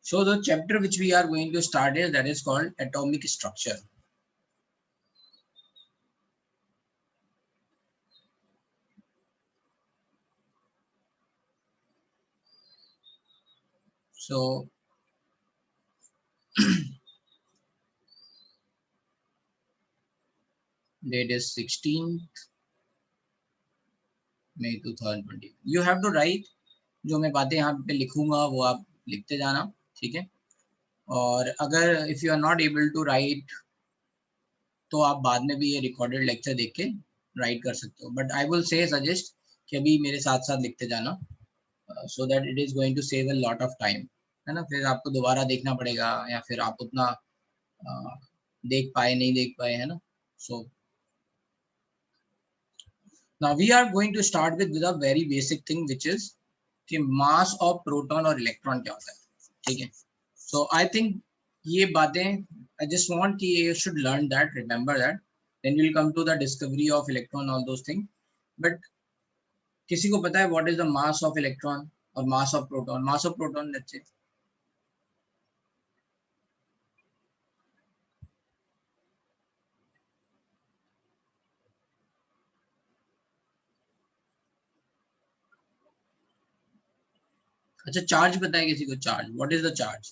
So the chapter which we are going to start is that is called atomic structure. So date is 16th May 2020. You have to write, जो मैं बातें यहाँ पे लिखूंगा वो आप लिखते जाना, ठीक है। और अगर if you are not able to write तो आप बाद में भी ये रिकॉर्डेड लेक्चर देख के राइट कर सकते हो, but I will say suggest कि अभी मेरे साथ साथ लिखते जाना, so that it is going to save a lot of time, है ना। फिर आपको दोबारा देखना पड़ेगा या फिर आप उतना देख पाए नहीं देख पाए, है ना। So now we are going to start with a very basic thing which is कि मास ऑफ प्रोटॉन और इलेक्ट्रॉन क्या होता है, ठीक है। सो आई थिंक ये बातें आई जस्ट वांट कि you should learn that, remember that, then you'll come to the discovery of electron, all those things. But किसी को पता है what is the mass of electron or mass of proton? Mass of proton, let's say, अच्छा charge पता है किसी को? Charge, what is the charge?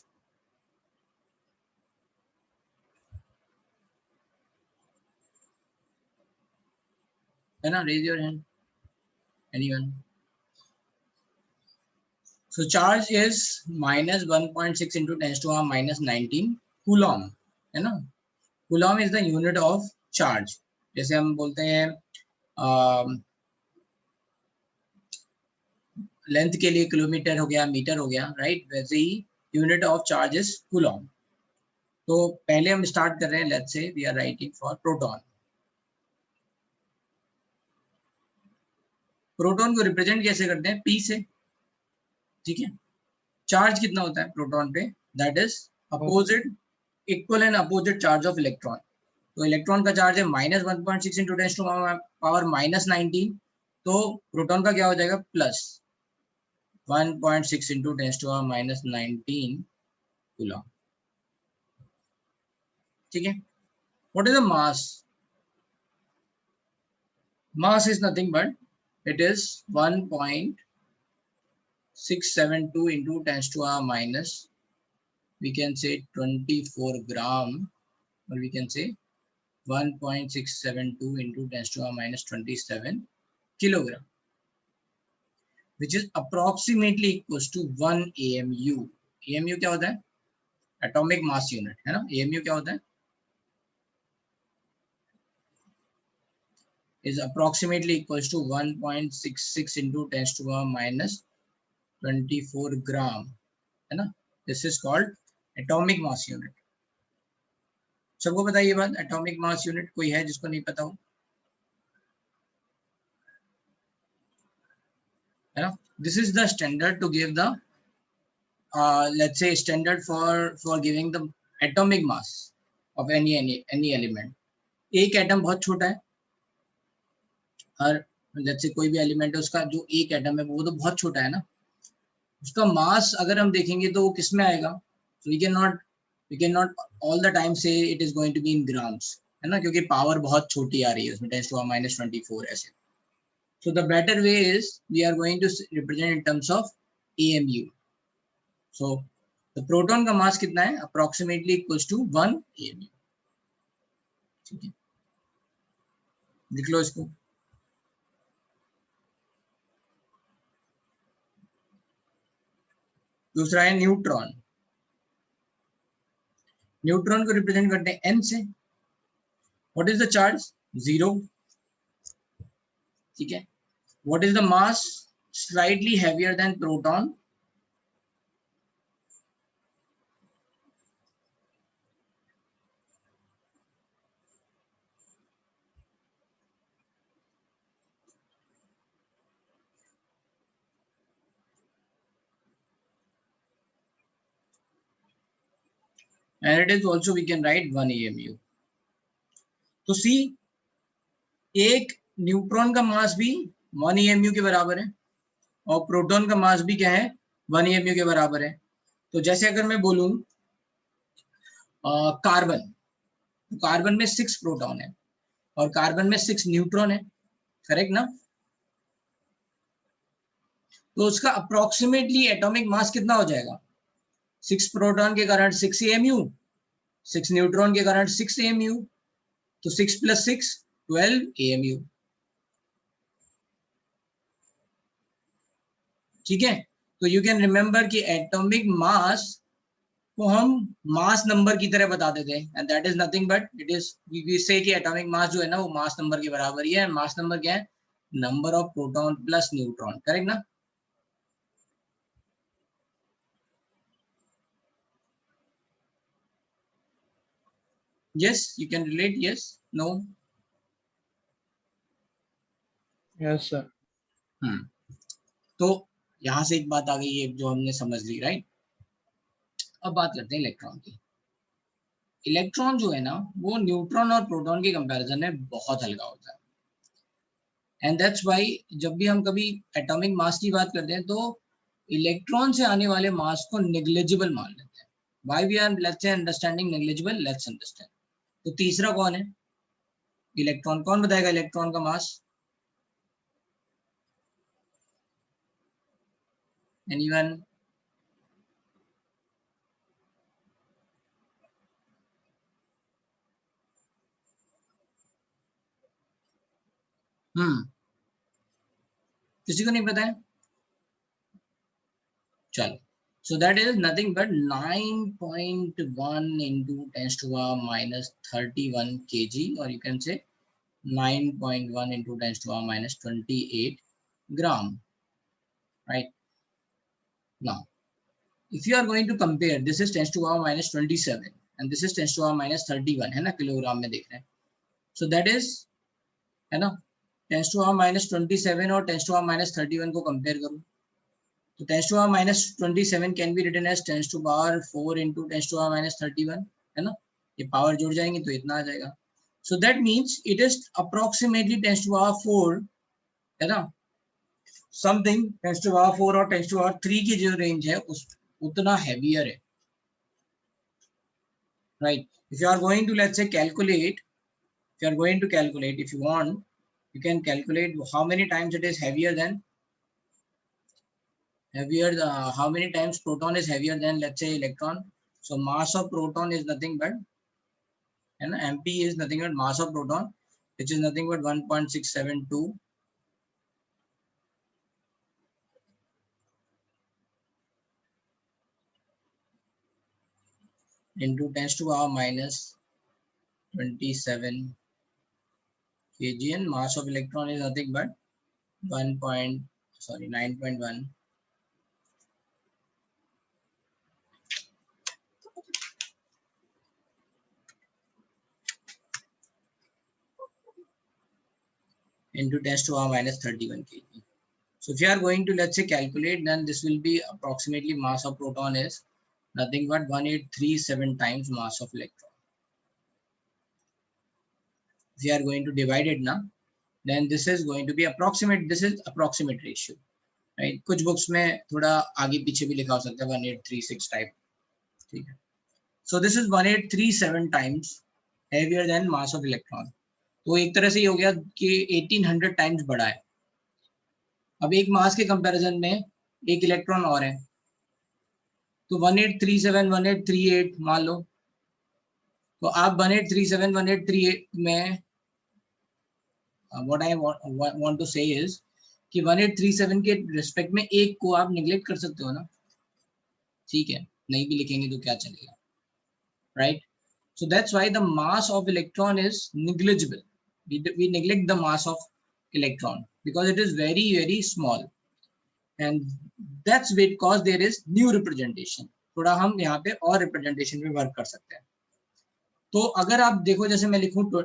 है ना, raise your hand, anyone? So charge is minus 1.6 into 10 to the minus 19 coulomb, है ना। coulomb is the unit of charge. जैसे हम बोलते हैं लेंथ के लिए किलोमीटर हो गया, मीटर हो गया, राइट, वैसे ही unit of charge is coulomb. तो पहले हम स्टार्ट कर रहे हैं, let's say we are writing for proton. Proton को रिप्रेजेंट कैसे करते हैं? पी से, ठीक है। चार्ज कितना होता है प्रोटॉन पे? That is opposite, equal and opposite charge of electron. तो इलेक्ट्रॉन का चार्ज है minus 1.6 into 10 to power minus 19, तो प्रोटॉन का क्या हो जाएगा? Plus 1.6 into 10 to minus 19 coulomb, ठीक है। What is the mass? Mass is nothing but it is 1.672 into 10 to the minus, we can say 24 gram, or we can say 1.672 into 10 to the minus 27 kilogram, which is approximately equals to 1 AMU. AMU क्या होता है? Atomic mass unit, है ना। AMU क्या होता है? Is approximately equals to 1.66 into 10 to the minus 24 gram, है ना। This is called atomic mass unit. सबको पता है ये बात, एटॉमिक मास यूनिट? कोई है जिसको नहीं पता हो? है ना। This is the standard to give the let's say standard for giving the atomic mass of any element. एक एटम बहुत छोटा है, हर लेट्स से कोई भी एलिमेंट है उसका जो एक एटम है वो तो बहुत छोटा है ना, उसका मास अगर हम देखेंगे तो वो किस में आएगा? So we cannot all the time say it is going to be in grams, है ना, क्योंकि पावर बहुत छोटी आ रही है उसमें, 10 to the minus 24 ऐसे। So the better way is we are going to represent in terms of AMU. So the proton का मास कितना है? Approximately equals to 1 AMU, ठीक है। लिख लो इसको। दूसरा है न्यूट्रॉन। न्यूट्रॉन को रिप्रेजेंट करते हैं n से। What is the charge? 0, ठीक है। What is the mass? Slightly heavier than proton. and it is also we can write 1 AMU. तो सी, एक न्यूट्रॉन का मास भी 1 AMU के बराबर है और प्रोटॉन का मास भी क्या है? 1 AMU के बराबर है। तो जैसे अगर मैं बोलूं कार्बन, तो कार्बन में 6 प्रोटॉन है और कार्बन में 6 न्यूट्रॉन है, करेक्ट ना? तो उसका अप्रोक्सीमेटली एटॉमिक मास कितना हो जाएगा? 6 प्रोटॉन के कारण 6 AMU, 6 न्यूट्रॉन के कारण 6 AMU, तो 6 + 6 12 AMU। ठीक है, तो यू कैन रिमेंबर कि एटॉमिक मास को हम मास नंबर की तरह बता देते हैं, and that is nothing but it is, we say कि एटॉमिक मास जो है ना वो मास नंबर के बराबर ही है। मास नंबर क्या है? Number of proton plus neutron, correct ना? Yes, you can relate. Yes, no. Yes, sir. तो यहां से एक बात आ गई है जो हमने समझ ली, राइट? अब बात करते हैं इलेक्ट्रॉन की। इलेक्ट्रॉन जो है ना वो न्यूट्रॉन और प्रोटॉन के कंपैरिजन में बहुत हल्का होता है, एंड दैट्स व्हाई जब भी हम कभी एटॉमिक मास की बात करते हैं तो इलेक्ट्रॉन से आने वाले मास को नेग्लिजिबल मान लेते हैं। Why we are let's say understanding negligible, let's understand. तो तीसरा कौन है? इलेक्ट्रॉन। कौन बताएगा इलेक्ट्रॉन का मास? एनीवन? किसी को नहीं पता है? चलो, so that is nothing but 9.1 into 10 to the power minus 31 kg, or you can say 9.1 into 10 to the power minus 28 gram, right? Now if you are going to compare, this is 10 to the power minus 27 and this is 10 to the power minus 31 है ना, kilogram में देख रहे हैं। so that is, है ना, 10 to the power minus 27 और 10 to the power minus 31 को कंपेयर करूं तो 10 to the power minus 27 can be written as 10 to the power 4 into 10 to the power minus 31, है ना? ये पावर जुड़ जाएंगे तो इतना आ जाएगा। So that means it is approximately 10 to the power 4, है ना, something 10 to the power 4 और 10 to the power 3 की जो रेंज है उस उतना heavier है, right? If you are going to, let's say, calculate, if you are going to calculate, if you want, you can calculate how many times it is heavier than how many times proton is heavier than, let's say, electron. So mass of proton is nothing but, and mp is nothing but mass of proton, which is nothing but 1.672 into 10 to the power minus 27 kg, and mass of electron is nothing but 9.1 into 10 to the power minus 31 kg. So if you are going to, let's say, calculate, then this will be approximately mass of proton is nothing but 1837 times mass of electron. If you are going to divide it now, then this is going to be approximate, this is approximate ratio, right? कुछ books में थोड़ा आगे पीछे भी लिखा हो सकता है 1836 type, ठीक है? So this is 1837 times heavier than mass of electron. तो एक तरह से ये हो गया कि 1800 times बड़ा है। अब एक मास के कंपैरिजन में एक इलेक्ट्रॉन और है, तो 1837 1838 मान लो, तो आप 1837 1838 में what I want to say is कि 1837 के रिस्पेक्ट में एक को आप निगलेक्ट कर सकते हो ना, ठीक है? नहीं भी लिखेंगे तो क्या चलेगा, right? So that's why the mass of electron is negligible. We neglect the mass of electron because it is very very small, and that's because there is new representation. थोड़ा हम यहाँ पे और रिप्रेजेंटेशन में वर्क कर सकते हैं। तो अगर आप देखो, जैसे मैं लिखूं तो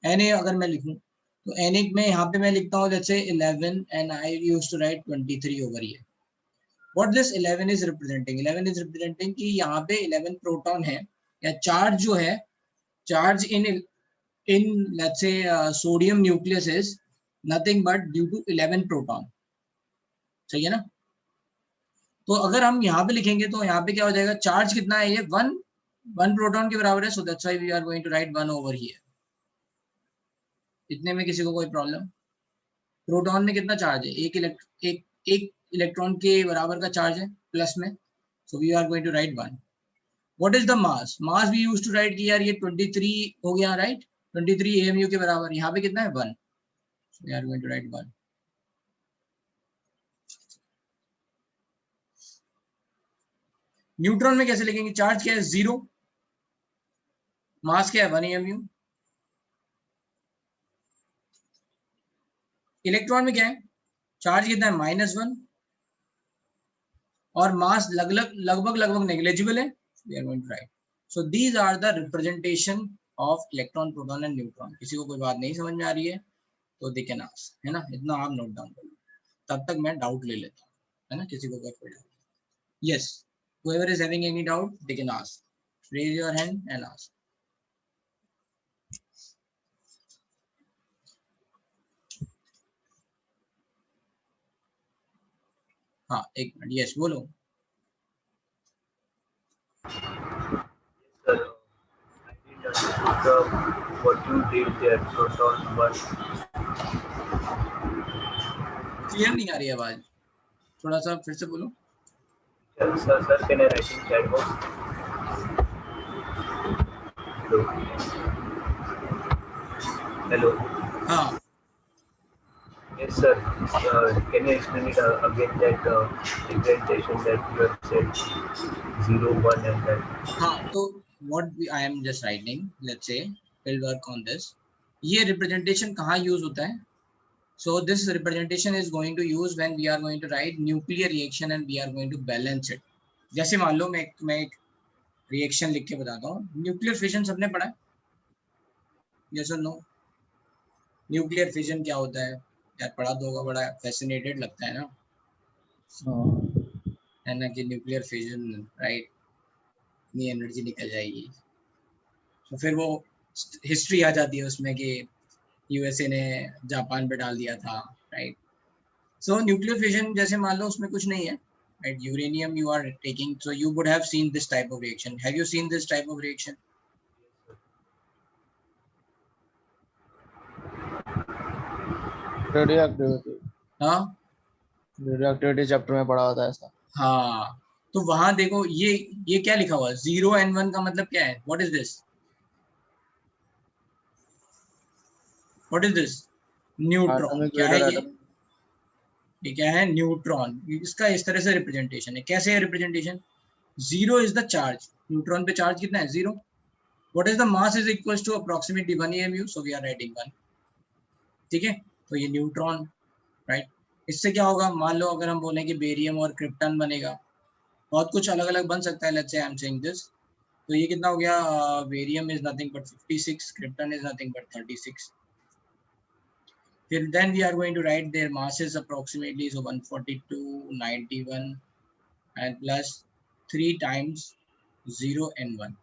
Na अगर मैं लिखूं तो Na में यहाँ पे मैं लिखता हूँ जैसे 11 and I used to write 23 over here. What this 11 is representing? 11 is representing कि यहाँ पे 11 प्रोटॉन है या चार्ज जो है, charge in let's say sodium nucleus is nothing but due to 11 proton. सही है ना? तो अगर हम यहाँ पे लिखेंगे तो यहाँ पे क्या हो जाएगा, चार्ज कितना है, ये वन प्रोटॉन के बराबर है, so that's why we are going to write 1 over here. इतने में किसी को कोई प्रॉब्लम? प्रोटॉन में कितना चार्ज है, एक इलेक्ट्रॉन के बराबर का चार्ज है प्लस में, so we are going to write 1। What is the mass? Mass we used to write कि यार ये 23 हो गया, राइट, 23 AMU के बराबर। यहाँ पे कितना है, 1, so we are going to write 1। Neutron में कैसे लिखेंगे, चार्ज क्या है, 0, मास क्या है, 1 AMU। इलेक्ट्रॉन में क्या है, चार्ज कितना है, -1, और मास लगभग नेग्लिजिबल है, we are going to write. So these are the representation of electron, proton and neutron. किसी को कोई बात नहीं समझ में आ रही है तो दे कैन आस्क, है ना, इतना आप नोट डाउन कर लो, तब तक मैं डाउट ले लेता हूँ, है ना, किसी को कोई doubt? Yes, whoever is having any doubt they can ask, raise your hand and ask. हाँ, एक मिनट, यस बोलो। Sir, I didn't understand what you did there. Proton 1. Clear नहीं आ रही आवाज, थोड़ा सा फिर से बोलो। Sir, can I write in chat box? Hello. Hello. हाँ Yes, sir. Can you explain it again, that representation that you have said 0, 1 and that? हाँ, तो what I am just writing, let's say we'll work on this। ये representation कहाँ use होता है? So this representation is going to use when we are going to write nuclear reaction and we are going to balance it। जैसे मान लो मैं एक reaction लिख के बताता हूँ। न्यूक्लियर फिजन सबने पढ़ा है, यस और नो? न्यूक्लियर फिजन क्या होता है यार, पढ़ा तो होगा, बड़ा फैसिनेटेड लगता है ना, है ना, कि न्यूक्लियर फिजन, राइट, इतनी एनर्जी निकल जाएगी। तो फिर वो हिस्ट्री आ जाती है उसमें कि यूएसए ने जापान पे डाल दिया था, राइट। सो न्यूक्लियर फिजन जैसे मान लो उसमें कुछ नहीं है, right, uranium you are taking, so you would have seen this type of reaction. Have you seen this type of reaction? Radioactivity, हाँ रेडियोएक्टिविटी चैप्टर में पढ़ा होता है ऐसा। हाँ, तो वहां देखो ये क्या लिखा हुआ है, 0 and 1 का मतलब क्या है, what is this, what is this, neutron. Atomic क्या वेट है और ये क्या है, न्यूट्रॉन। इसका इस तरह से रिप्रेजेंटेशन है। कैसे है representation? 0 is the charge, neutron पे चार्ज कितना है, 0। What is the mass is equal to approximately 1 AMU, so we are writing 1, ठीक है। तो ये न्यूट्रॉन, राइट। इससे क्या होगा, मान लो अगर हम बोलें कि बेरियम और क्रिप्टन बनेगा, बहुत कुछ अलग अलग बन सकता है, let's say I am saying this. तो ये कितना हो गया, barium is nothing but 56, krypton is nothing but 36। फिर then we are going to write their masses approximately, so 142, 91 and plus 3 times 0 and 1।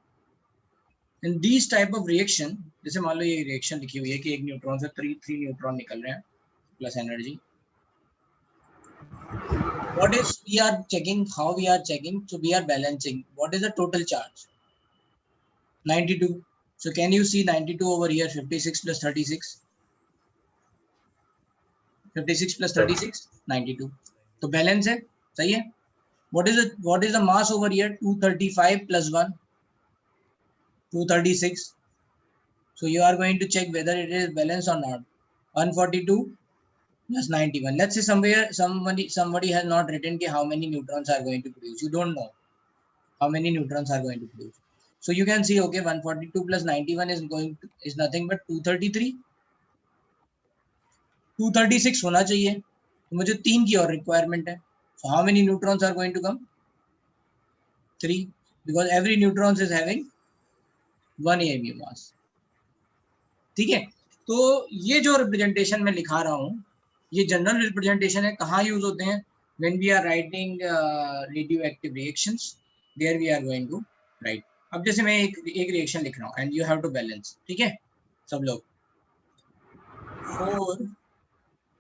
in these type of reaction, जैसे मान लो ये reaction लिखी हुई है कि एक न्यूट्रॉन से 3 न्यूट्रॉन निकल रहे हैं plus energy. what is we are checking, how we are checking, so we are balancing what is the total charge, 92। so can you see 92 over here, 56 plus 36, 56 plus 36 92, तो बैलेंस है, सही है। what is the mass over here, 235 plus 1, 236। so you are going to check whether it is balanced or not, 142 plus 91। let's say somebody has not written how many neutrons are going to produce, you don't know how many neutrons are going to produce, so you can see okay 142 plus 91 is nothing but 233, 236 होना चाहिए, तो मुझे 3 की और requirement है। so how many neutrons are going to come, 3, because every neutron is having 1 AMU mass, ठीक है। तो ये जो रिप्रेजेंटेशन मैं लिखा रहा हूँ, ये जनरल रिप्रेजेंटेशन है। कहाँ यूज होते हैं, when we are writing radioactive reactions, there we are going to write. अब जैसे मैं एक रिएक्शन लिख रहा हूँ and you have to balance, ठीक है सब लोग,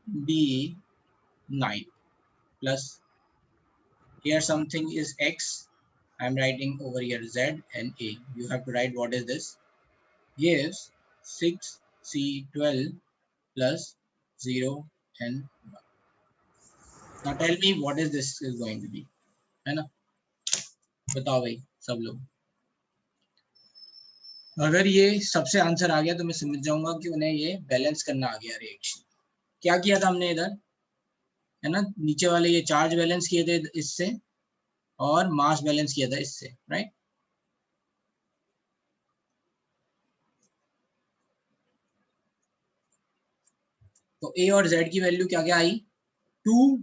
4B9 plus here something is x, I'm writing over here z and a. You have to write what is this. Gives 6c12 plus 0 and 1. Now tell me what is this is going to be, है ना? बताओ भाई सब लोग. अगर ये सबसे answer आ गया तो मैं समझ जाऊंगा कि उन्हें ये बैलेंस करना आ गया रिएक्शन. क्या किया था हमने इधर, है ना? नीचे वाले ये चार्ज बैलेंस किए थे इससे और मास बैलेंस किया था इससे, राइट? तो ए और जेड की वैल्यू क्या क्या आई, 2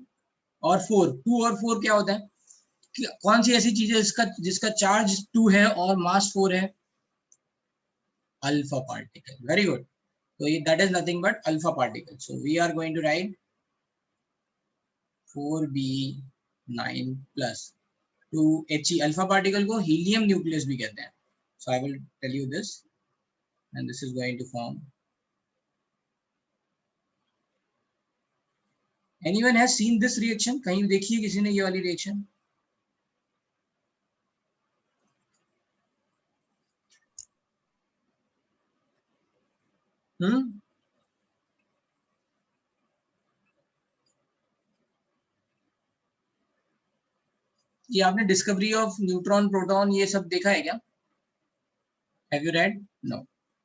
और 4. 2 और 4 क्या होता है, कौन सी ऐसी चीज है जिसका चार्ज 2 है और मास 4 है? Alpha particle. Very good. So that is nothing but alpha particle. So we are going to write 4b9 plus 2he. Alpha particle को helium nucleus भी कहते हैं. So I will tell you this, and this is going to form. Anyone has seen this reaction? कहीं देखी है किसी ने ये वाली reaction? ये आपने डिस्कवरी ऑफ न्यूट्रॉन प्रोटॉन ये सब देखा है क्या? Have you read? No.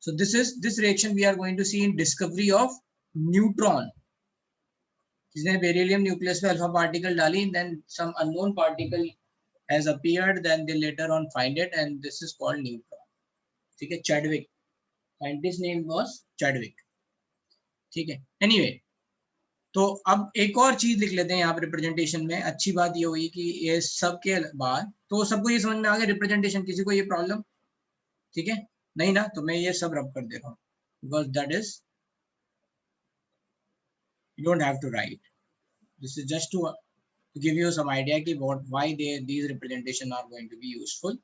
So this reaction we are going to see in discovery of neutron. जिसने बेरिलियम न्यूक्लियस पे अल्फा पार्टिकल डाली, then some unknown particle has appeared, then they later on find it, and this is called neutron. ठीक है, Chadwick. Scientist name was Chadwick. ठीक है. Anyway, तो अब एक और चीज लिख लेते हैं यहाँ पे रिप्रेजेंटेशन में. अच्छी बात ये हुई कि ये सब के बाद तो सबको ये समझ में आ गया रिप्रेजेंटेशन. किसी को ये प्रॉब्लम? ठीक है, नहीं ना? तो मैं ये सब रब कर दे रहा हूँ, because that is you don't have to write. This is just to give you some idea ki why these representation are going to be useful.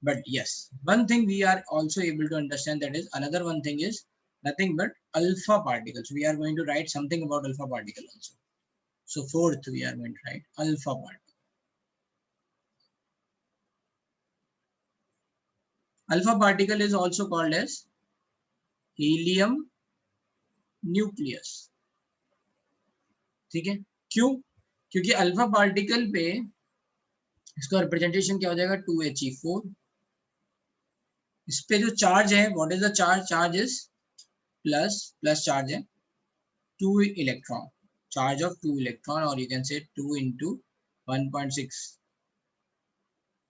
But yes, one thing we are also able to understand, that is another one thing is nothing but alpha particles. We are going to write something about alpha particle also. So fourth we are going to write alpha particle. Alpha particle is also called as helium nucleus. ठीक है, क्यों? क्योंकि alpha particle पे इसका representation क्या हो जाएगा, 2he4. इस पे जो चार्ज है, what is the charge? Charge is plus charge है 2 इलेक्ट्रॉन, चार्ज ऑफ 2 इलेक्ट्रॉन, और यू कैन से 2 into 1.6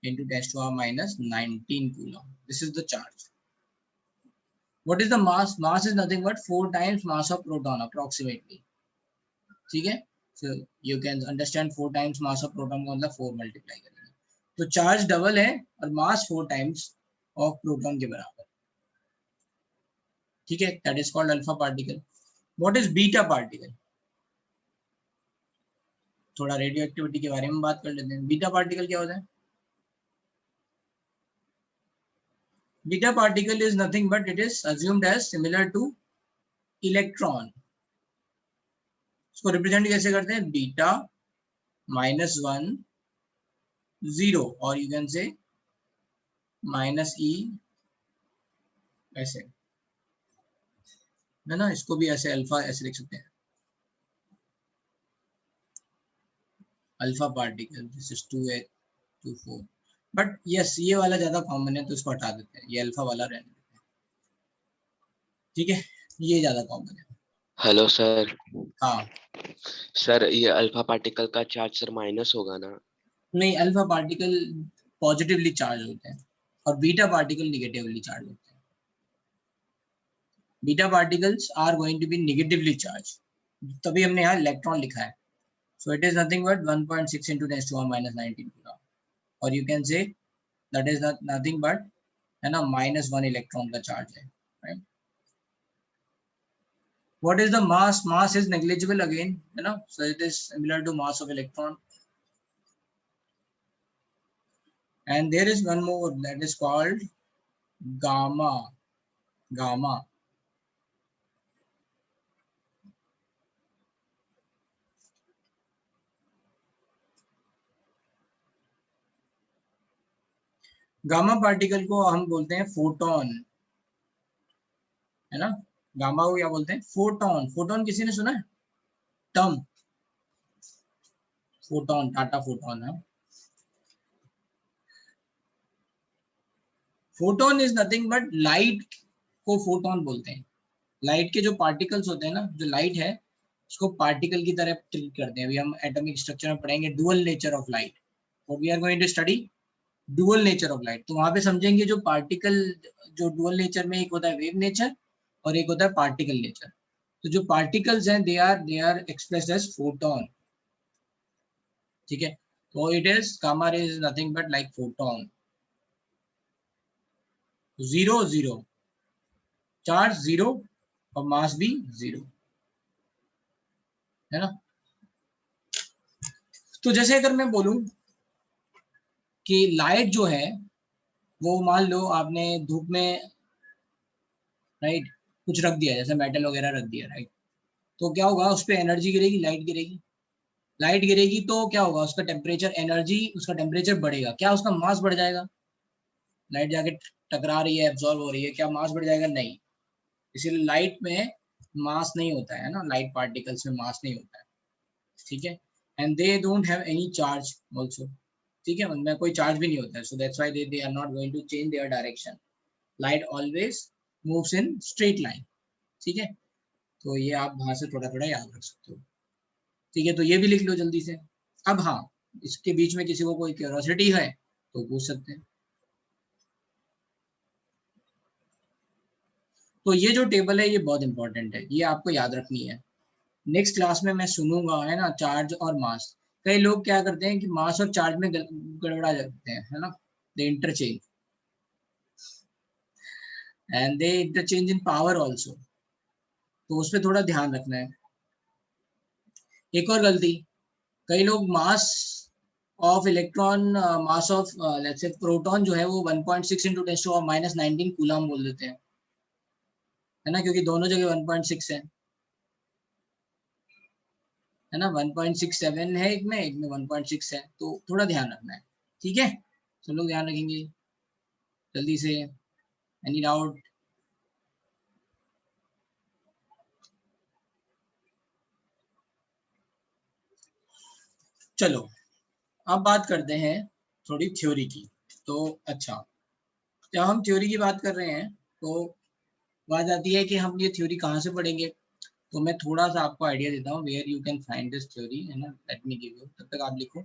into 10⁻⁻19 coulomb. This is the charge. What is the mass? Mass is nothing but 4 times mass of proton approximately. ठीक है, so you can understand 4 times mass of proton का मतलब 4 multiply करेंगे तो charge double है और मास 4 times of proton के बराबर. ठीक है, that is called alpha particle. What is beta particle? थोड़ा रेडियो एक्टिविटी के बारे में बात कर लेते हैं. बीटा पार्टिकल क्या होता है? Beta particle is nothing but it is assumed as similar to electron. इसको रिप्रेजेंट कैसे करते हैं? बीटा -1 0, और यू कैन से -e, ऐसे है ना? इसको भी ऐसे अल्फा ऐसे लिख सकते हैं, alpha particle. This is 2h24. But yes, ये वाला ज्यादा कॉमन है तो इसको हटा देते हैं, ये अल्फा वाला रहने देते हैं. ठीक है, ये ज्यादा कॉमन है. Hello sir. हाँ सर, ये अल्फा पार्टिकल का चार्ज सर माइनस होगा ना? नहीं, अल्फा पार्टिकल पॉजिटिवली चार्ज होते हैं और बीटा पार्टिकल निगेटिवली चार्ज होते हैं. Beta particles are going to be negatively charge, तभी हमने यहाँ इलेक्ट्रॉन लिखा है. So it is nothing but 1.6 into 10⁻⁻19 coulomb, और you can say that is nothing but, है ना, -1 इलेक्ट्रॉन का चार्ज है, right? What is the mass? Mass is negligible again, you know, so it is similar to mass of electron. And there is one more that is called gamma. Gamma. Gamma particle को हम बोलते हैं photon, है ना। Gamma को क्या बोलते हैं? फोटोन। फोटोन किसी ने सुना है टर्म? फोटोन, टाटा फोटोन है। Photon is nothing but light को फोटोन बोलते हैं। लाइट के जो पार्टिकल्स होते हैं ना, जो लाइट है उसको पार्टिकल की तरह ट्रीट करते हैं। अभी हम एटॉमिक स्ट्रक्चर में पढ़ेंगे डुअल नेचर ऑफ लाइट, और we are going to study dual nature of light. तो वहां पे समझेंगे जो पार्टिकल, जो डुअल नेचर में एक होता है वेव नेचर और एक होता है पार्टिकल नेचर। तो जो पार्टिकल्स हैं they are expressed as photon, ठीक है। तो it is gamma ray is nothing but like photon. Zero zero, charge zero और मास भी जीरो, है ना। तो जैसे अगर मैं बोलूं कि लाइट जो है वो मान लो आपने धूप में, राइट, कुछ रख दिया जैसे मेटल वगैरह रख दिया, राइट, तो क्या होगा? उस पर एनर्जी गिरेगी, लाइट गिरेगी। लाइट गिरेगी तो क्या होगा? उसका टेम्परेचर, एनर्जी, उसका टेम्परेचर बढ़ेगा। क्या उसका मास बढ़ जाएगा? लाइट जाके टकरा रही है, एब्जॉर्ब हो रही है, क्या मास बढ़ जाएगा? नहीं। इसीलिए लाइट में मास नहीं होता है ना, लाइट पार्टिकल्स में मास नहीं होता है, ठीक है। And they don't have any charge also, ठीक है, उनमें कोई चार्ज भी नहीं होता है। So that's why they are not going to change their direction. Light always moves in straight line, ठीक है। तो ये आप वहां से थोड़ा थोड़ा याद रख सकते हो, ठीक है। तो ये भी लिख लो जल्दी से। अब हाँ, इसके बीच में किसी को कोई क्यूरियोसिटी है तो पूछ सकते हैं। तो ये जो टेबल है ये बहुत इंपॉर्टेंट है, ये आपको याद रखनी है। नेक्स्ट क्लास में मैं सुनूंगा, है ना, चार्ज और मास। कई लोग क्या करते हैं कि मास और चार्ज में गड़बड़ा जाते हैं, है ना। They interchange, and they interchange in power also. तो उस पर थोड़ा ध्यान रखना है। एक और गलती, कई लोग मास of electron, mass of let's से प्रोटॉन जो है वो 1.6 इंटू 10⁻⁹ कूलम बोल देते हैं, है ना, क्योंकि दोनों जगह 1.6 है ना। 1.67 है एक में 1.6 है, तो थोड़ा ध्यान रखना है, ठीक है। सब लोग ध्यान रखेंगे जल्दी से। Any doubt? चलो अब बात करते हैं थोड़ी थ्योरी की। तो अच्छा, जब हम थ्योरी की बात कर रहे हैं तो बात आती है कि हम ये थ्योरी कहाँ से पढ़ेंगे। तो मैं थोड़ा सा आपको आइडिया देता हूँ where you can find this theory, है ना। लेट मी गिव यू, तब तक आप लिखो।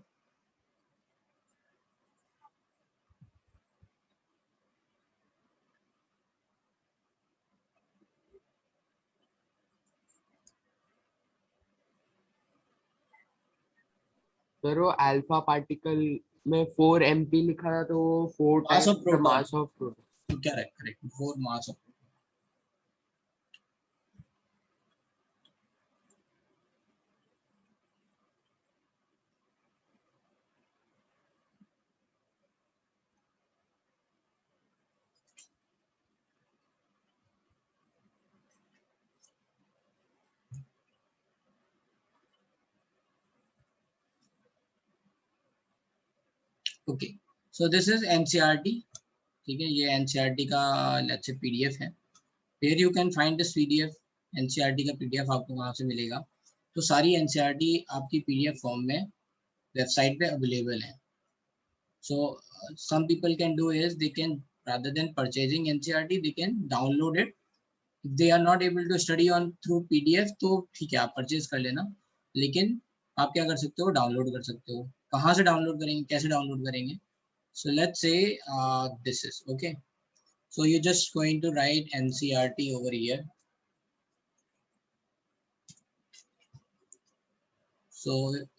सर वो अल्फा पार्टिकल में 4 MP लिखा था, तो वो 4 mass of times the proton, mass of proton. Correct correct, 4 mass of. Okay, so this is NCERT, ठीक है। ये एनसीईआरटी का लेट्स से पीडीएफ है। Where you can find this PDF, NCERT का पीडीएफ आपको कहाँ से मिलेगा? तो सारी एनसीईआरटी आपकी पीडीएफ फॉर्म में वेबसाइट पे अवेलेबल है। So some people can do is they can, rather than purchasing NCERT, they can download it. If they are not able to study on through PDF तो ठीक है, आप purchase कर लेना, लेकिन आप क्या कर सकते हो? डाउनलोड कर सकते हो। कहाँ से डाउनलोड करेंगे, कैसे डाउनलोड करेंगे? So let's say this is okay. So you're just going to write NCERT over here. So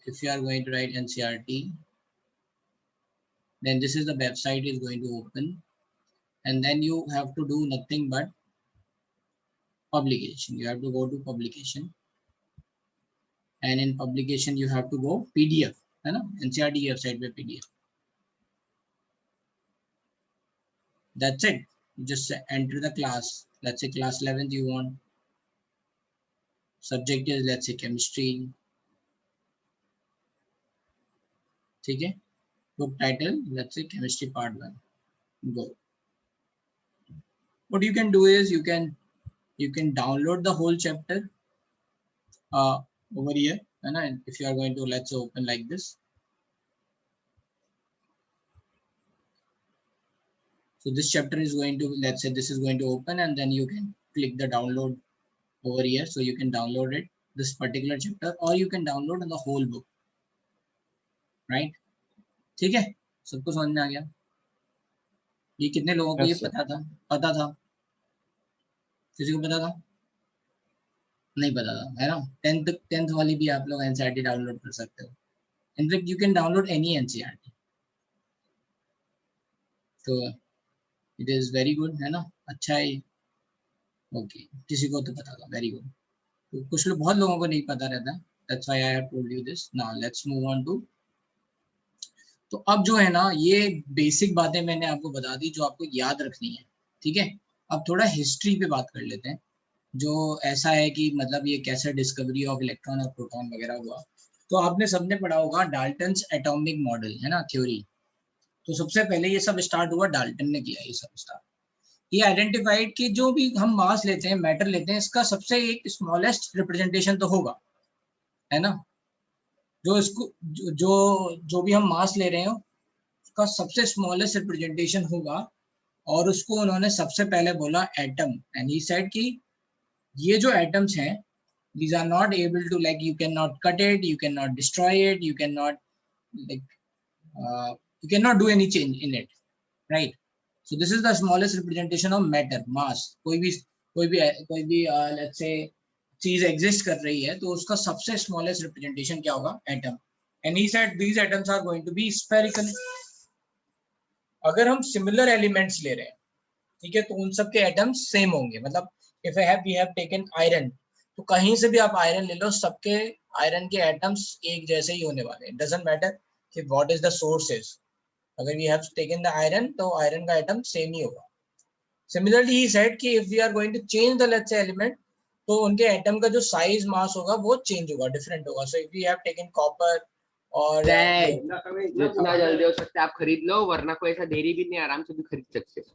if you are going to write NCERT, then this is the website is going to open, and then you have to do nothing but publication. You have to go to publication, and in publication you have to go PDF, है ना, NCERT की website पे PDF। That's it. You just enter the class. Let's say class 11th you want. Subject is let's say chemistry, ठीक है। Book title let's say chemistry part 1, go. What you can do is you can download the whole chapter over here, and if you are going to, let's say, open like this. So this chapter is going to, let's say this is going to open, and then you can click the download over here. So you can download it, this particular chapter, or you can download the whole book, right? ठीक है, सबको समझ में आ गया? ये कितने लोगों को ये पता था? किसी को पता था? नहीं पता था, है ना? 10th वाली भी आप लोग एनसीईआरटी डाउनलोड कर सकते हो. In fact you can download any NCERT. तो इट इज वेरी गुड, है ना? अच्छा है. ओके, किसी को तो पता था, वेरी गुड. तो कुछ लोग, बहुत लोगों को नहीं पता रहता. That's why I have told you this. Now let's move on to. तो अब जो है ना, ये बेसिक बातें मैंने आपको बता दी जो आपको याद रखनी है, ठीक है? अब थोड़ा हिस्ट्री पे बात कर लेते हैं. जो ऐसा है कि मतलब ये कैसे डिस्कवरी ऑफ इलेक्ट्रॉन और प्रोटॉन वगैरह हुआ. तो आपने सबने पढ़ा होगा डाल्टन्स एटॉमिक मॉडल, है ना, थ्योरी. तो सबसे पहले ये सब स्टार्ट हुआ, डाल्टन ने किया ये सब स्टार्ट. ये आइडेंटिफाइड कि जो भी हम मास लेते हैं, मैटर लेते हैं, इसका सबसे एक स्मॉलेस्ट रिप्रेजेंटेशन तो होगा, है ना? जो इसको जो भी हम मास ले रहे हो उसका सबसे स्मॉलेस्ट रिप्रेजेंटेशन होगा. और उसको उन्होंने सबसे पहले बोला एटम. एंड ही सेड कि ये जो एटम्स हैं, these are not able to, like, you cannot cut it, you cannot destroy it, you cannot, like, you cannot do any change in it, right? So this is the smallest representation of matter, mass. कोई भी let's say चीज exist कर रही है, तो उसका सबसे smallest representation क्या होगा? Atom. And he said these atoms are going to be spherical. अगर हम सिमिलर एलिमेंट्स ले रहे हैं, ठीक है, तो उन सब के एटम्स सेम होंगे. मतलब if we have taken iron, तो कहीं से भी आप आयरन ले लो, सबके आयरन के एटम्स एक जैसे ही होने वाले हैं. डजंट मैटर कि what is the source is. अगर we have taken the iron, तो आयरन का एटम सेम ही होगा. सिमिलरली ही सेड कि if we are going to change the, let's say, element, तो उनके एटम का जो साइज, मास होगा, वो चेंज होगा, डिफरेंट होगा. So if we have taken copper और जितना जल्दी हो सकता है आप खरीद लो, वरना कोई ऐसा देरी भी नहीं, आराम से भी खरीद सकते हो.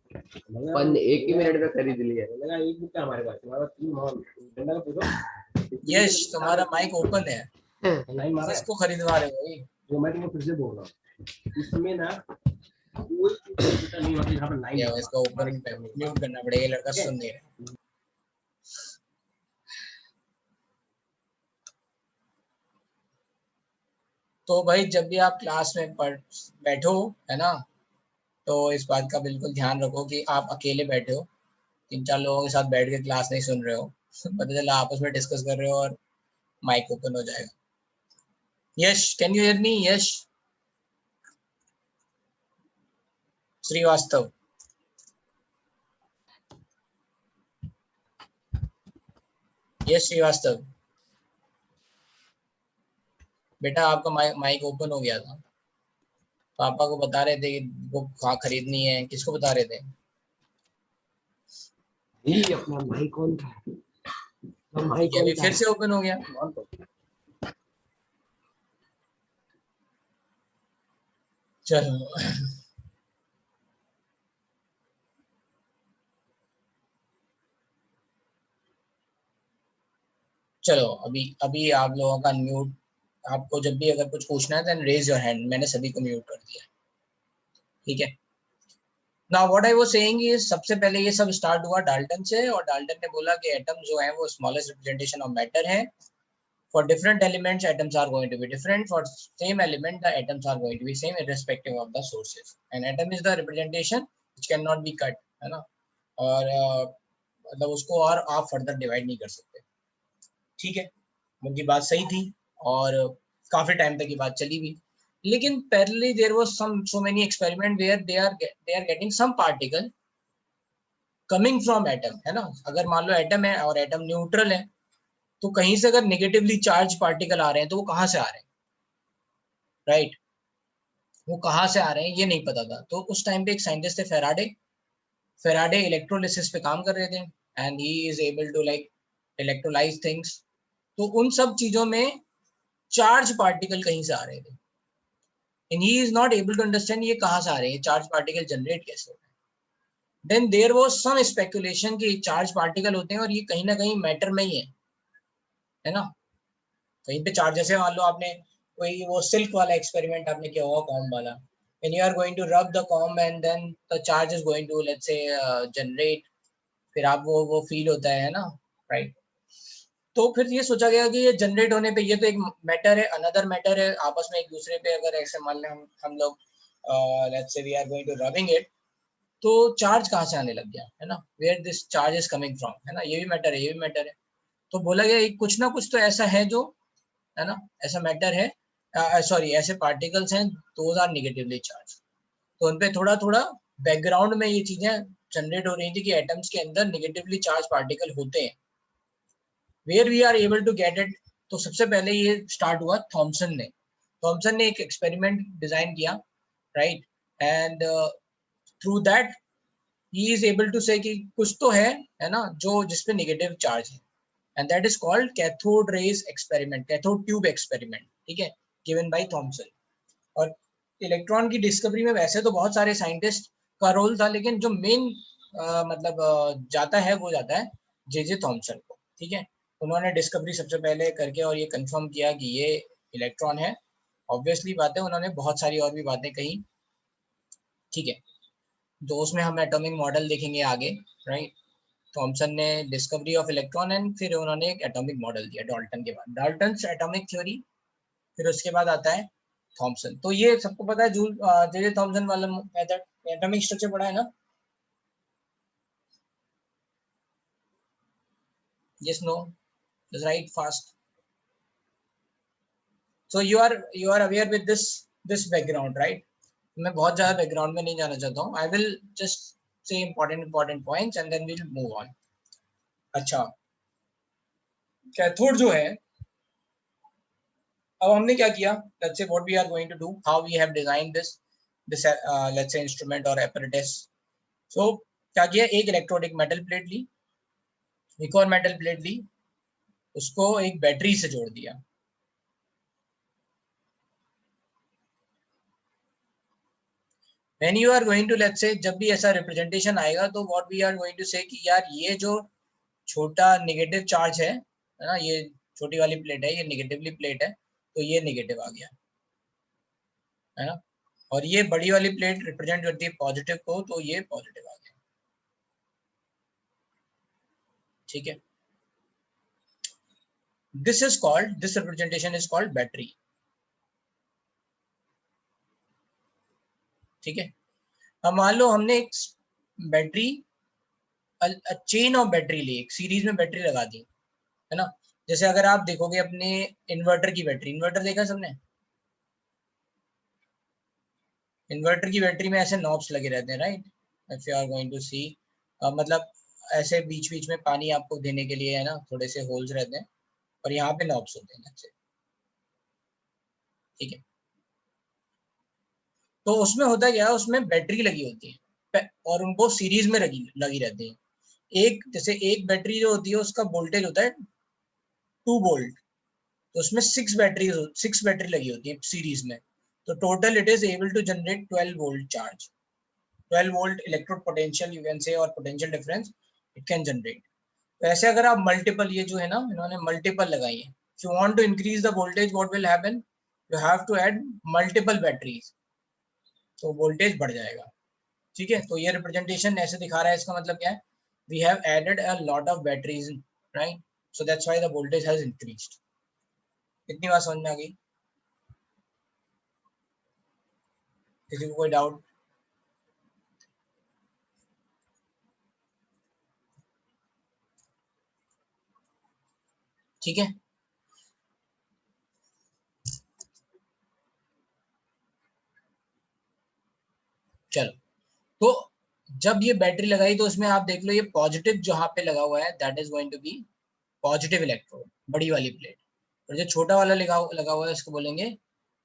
पर एक ही मिनट में खरीद लिया. एक बुक है हमारे पास, हमारा 3 डंडा का पूछो. यस, तुम्हारा माइक ओपन है, नहीं मारा है. इसको खरीदवा रहे हो? जो मैं तुमको फिर से बोल रहा हूँ, इसमें ना कोई चीज नहीं होती. यहाँ पर लाइन या इसको ओपन म्यूट करना पड़ेगा, ये लड़का सुन नहीं रहा. तो भाई जब भी आप क्लास में बैठो, है ना, तो इस बात का बिल्कुल ध्यान रखो कि आप अकेले बैठे हो. 3-4 लोगों के साथ बैठ के क्लास नहीं सुन रहे हो. पता चला आपस में डिस्कस कर रहे हो और माइक ओपन हो जाएगा. यश, कैन यू हियर मी? यश श्रीवास्तव. यश श्रीवास्तव, बेटा आपका माइक ओपन हो गया था. पापा को बता रहे थे कि बुक खरीदनी है. किसको बता रहे थे? ये अपना माइक ऑन था. माइक ये भी फिर से ओपन हो गया. चलो चलो अभी आप लोगों का म्यूट. आपको जब भी अगर कुछ पूछना है देन रेज योर हैंड. मैंने सभी को म्यूट कर दिया, ठीक है? Now what I was saying is, सबसे पहले ये सब स्टार्ट हुआ डाल्टन से, और डाल्टन ने बोला कि एटम जो है वो स्मॉलेस्ट रिप्रेजेंटेशन ऑफ मैटर है. For different elements atoms are going to be different. For same element the atoms are going to be same irrespective of the sources. And atom is the representation which can not be cut, है ना? और मतलब उसको और आप further divide नहीं कर सकते, ठीक है? उनकी बात सही थी और काफी टाइम तक ये बात चली भी. लेकिन parallelly there was so many experiment where they are getting some particle coming from atom, है ना? अगर मान लो एटम है और एटम न्यूट्रल है, तो कहीं से अगर नेगेटिवली चार्ज पार्टिकल आ रहे हैं तो वो कहाँ से आ रहे हैं, राइट? वो कहाँ से आ रहे हैं ये नहीं पता था. तो उस टाइम पे एक साइंटिस्ट थे फेराडे इलेक्ट्रोलिसिस पे काम कर रहे थे. And he is able to like electrolyse things. तो उन सब चीजों में चार्ज पार्टिकल कहीं से आ रहे थे. And he is not able to understand ये कहाँ से आ रहे हैं, चार्ज पार्टिकल जनरेट कैसे हो रहे हैं. Then there was some speculation कि चार्ज पार्टिकल होते हैं और ये कहीं ना कहीं मैटर में ही है ना, कहीं पे चार्ज, जैसे मान लो आपने कोई वो सिल्क वाला एक्सपेरिमेंट आपने किया होगा कॉम वाला, when you are going to rub the comb and then the charge is going to let's say generate, फिर आप वो फील होता है ना, राइट। तो फिर ये सोचा गया कि ये जनरेट होने पे ये तो एक मैटर है, अनदर मैटर है, आपस में एक दूसरे पे अगर ऐसे मान लें हम लोग let's say we are going to rubbing it, तो चार्ज कहाँ से आने लग गया है ना, where this charge is coming from, है ना, ये भी मैटर है, ये भी मैटर है। तो बोला गया कुछ ना कुछ तो ऐसा है जो, है ना, ऐसा मैटर है, सॉरी ऐसे पार्टिकल्स हैं दोज आर नेगेटिवली चार्ज। तो उन पे थोड़ा थोड़ा बैकग्राउंड में ये चीजें जनरेट हो रही थी कि एटम्स के अंदर नेगेटिवली चार्ज पार्टिकल होते हैं, where we are able to get it. तो सबसे पहले ये स्टार्ट हुआ थॉमसन ने एक एक्सपेरिमेंट डिजाइन किया, right, and through that he is able to say कि कुछ तो है ना, जो जिसपे नेगेटिव चार्ज है, and that is called cathode rays experiment, cathode tube experiment, ठीक है, गिवन बाय थॉमसन। और इलेक्ट्रॉन की डिस्कवरी में वैसे तो बहुत सारे साइंटिस्ट का रोल था, लेकिन जो मेन जाता है वो जाता है जे थॉमसन को, ठीक है। उन्होंने डिस्कवरी सबसे पहले करके और ये कंफर्म किया कि ये इलेक्ट्रॉन है। ऑब्वियसली बात है, उन्होंने बहुत सारी और भी बातें कही, ठीक है, तो उसमें हम एटॉमिक मॉडल देखेंगे आगे, राइट। थॉमसन ने डिस्कवरी ऑफ इलेक्ट्रॉन एंड फिर उन्होंने एक एटॉमिक मॉडल दिया डाल्टन के बाद, डाल्टन एटॉमिक थ्योरी, फिर उसके बाद आता है थॉमसन। तो ये सबको पता है जूल जे थॉमसन वाला मेथड, एटॉमिक स्ट्रक्चर पढ़ा है ना, yes no, just right fast. So you are aware with this background, right. मैं बहुत ज्यादा बैकग्राउंड में नहीं जाना चाहता हूँ, I will just say important points and then we will move on. अच्छा, कैथोड जो है, अब हमने क्या किया, let's say what we are going to do, how we have design this let's say instrument और apparatus। सो क्या किया, एक इलेक्ट्रोड, एक मेटल प्लेट ली, एक और मेटल प्लेट ली, उसको एक बैटरी से जोड़ दिया। When you are going to let's say, जब भी ऐसा रिप्रेजेंटेशन आएगा तो what we are going to say कि यार ये जो छोटा नेगेटिव चार्ज है ना, ये छोटी वाली प्लेट है, ये नेगेटिवली प्लेट है, तो ये नेगेटिव आ गया, है ना, और ये बड़ी वाली प्लेट रिप्रेजेंट करती है पॉजिटिव को, तो ये पॉजिटिव आ गया, ठीक है। This representation is called battery, ठीक है। अब मान लो हमने एक बैटरी, चेन ऑफ बैटरी ली, एक सीरीज में बैटरी लगा दी, है ना। जैसे अगर आप देखोगे अपने इन्वर्टर की बैटरी, इन्वर्टर देखा सबने, इन्वर्टर की बैटरी में ऐसे नॉब्स लगे रहते हैं, right, if you are going to see, मतलब ऐसे बीच बीच में पानी आपको देने के लिए, है ना, थोड़े से होल्स रहते हैं और यहाँ पे नॉब्स होते हैं अच्छे, ठीक है। तो उसमें होता क्या है, उसमें बैटरी लगी होती है और उनको सीरीज में लगी रहती है। एक जैसे एक बैटरी जो होती है उसका वोल्टेज होता है 2 वोल्ट, तो उसमें 6 बैटरी लगी होती है सीरीज में, तो total it is able to generate 12 volt charge, 12 volt electrode potential you can say, और potential difference it can generate. तो ऐसे अगर आप मल्टीपल, ये जो है ना इन्होंने मल्टीपल लगाई है, if you want to increase the voltage what will happen, you have to add multiple batteries, तो वोल्टेज बढ़ जाएगा, ठीक है। तो ये रिप्रेजेंटेशन ऐसे दिखा रहा है, इसका मतलब क्या है, we have added a lot of batteries, right, so that's why the voltage has increased. इतनी बात समझ में आ गई, किसी को कोई डाउट? ठीक है, चलो। तो जब ये बैटरी लगाई तो इसमें आप देख लो, ये पॉजिटिव जहां पे लगा हुआ है that is going to be positive electrode, बड़ी वाली प्लेट, और जो छोटा वाला लगा हुआ है इसको बोलेंगे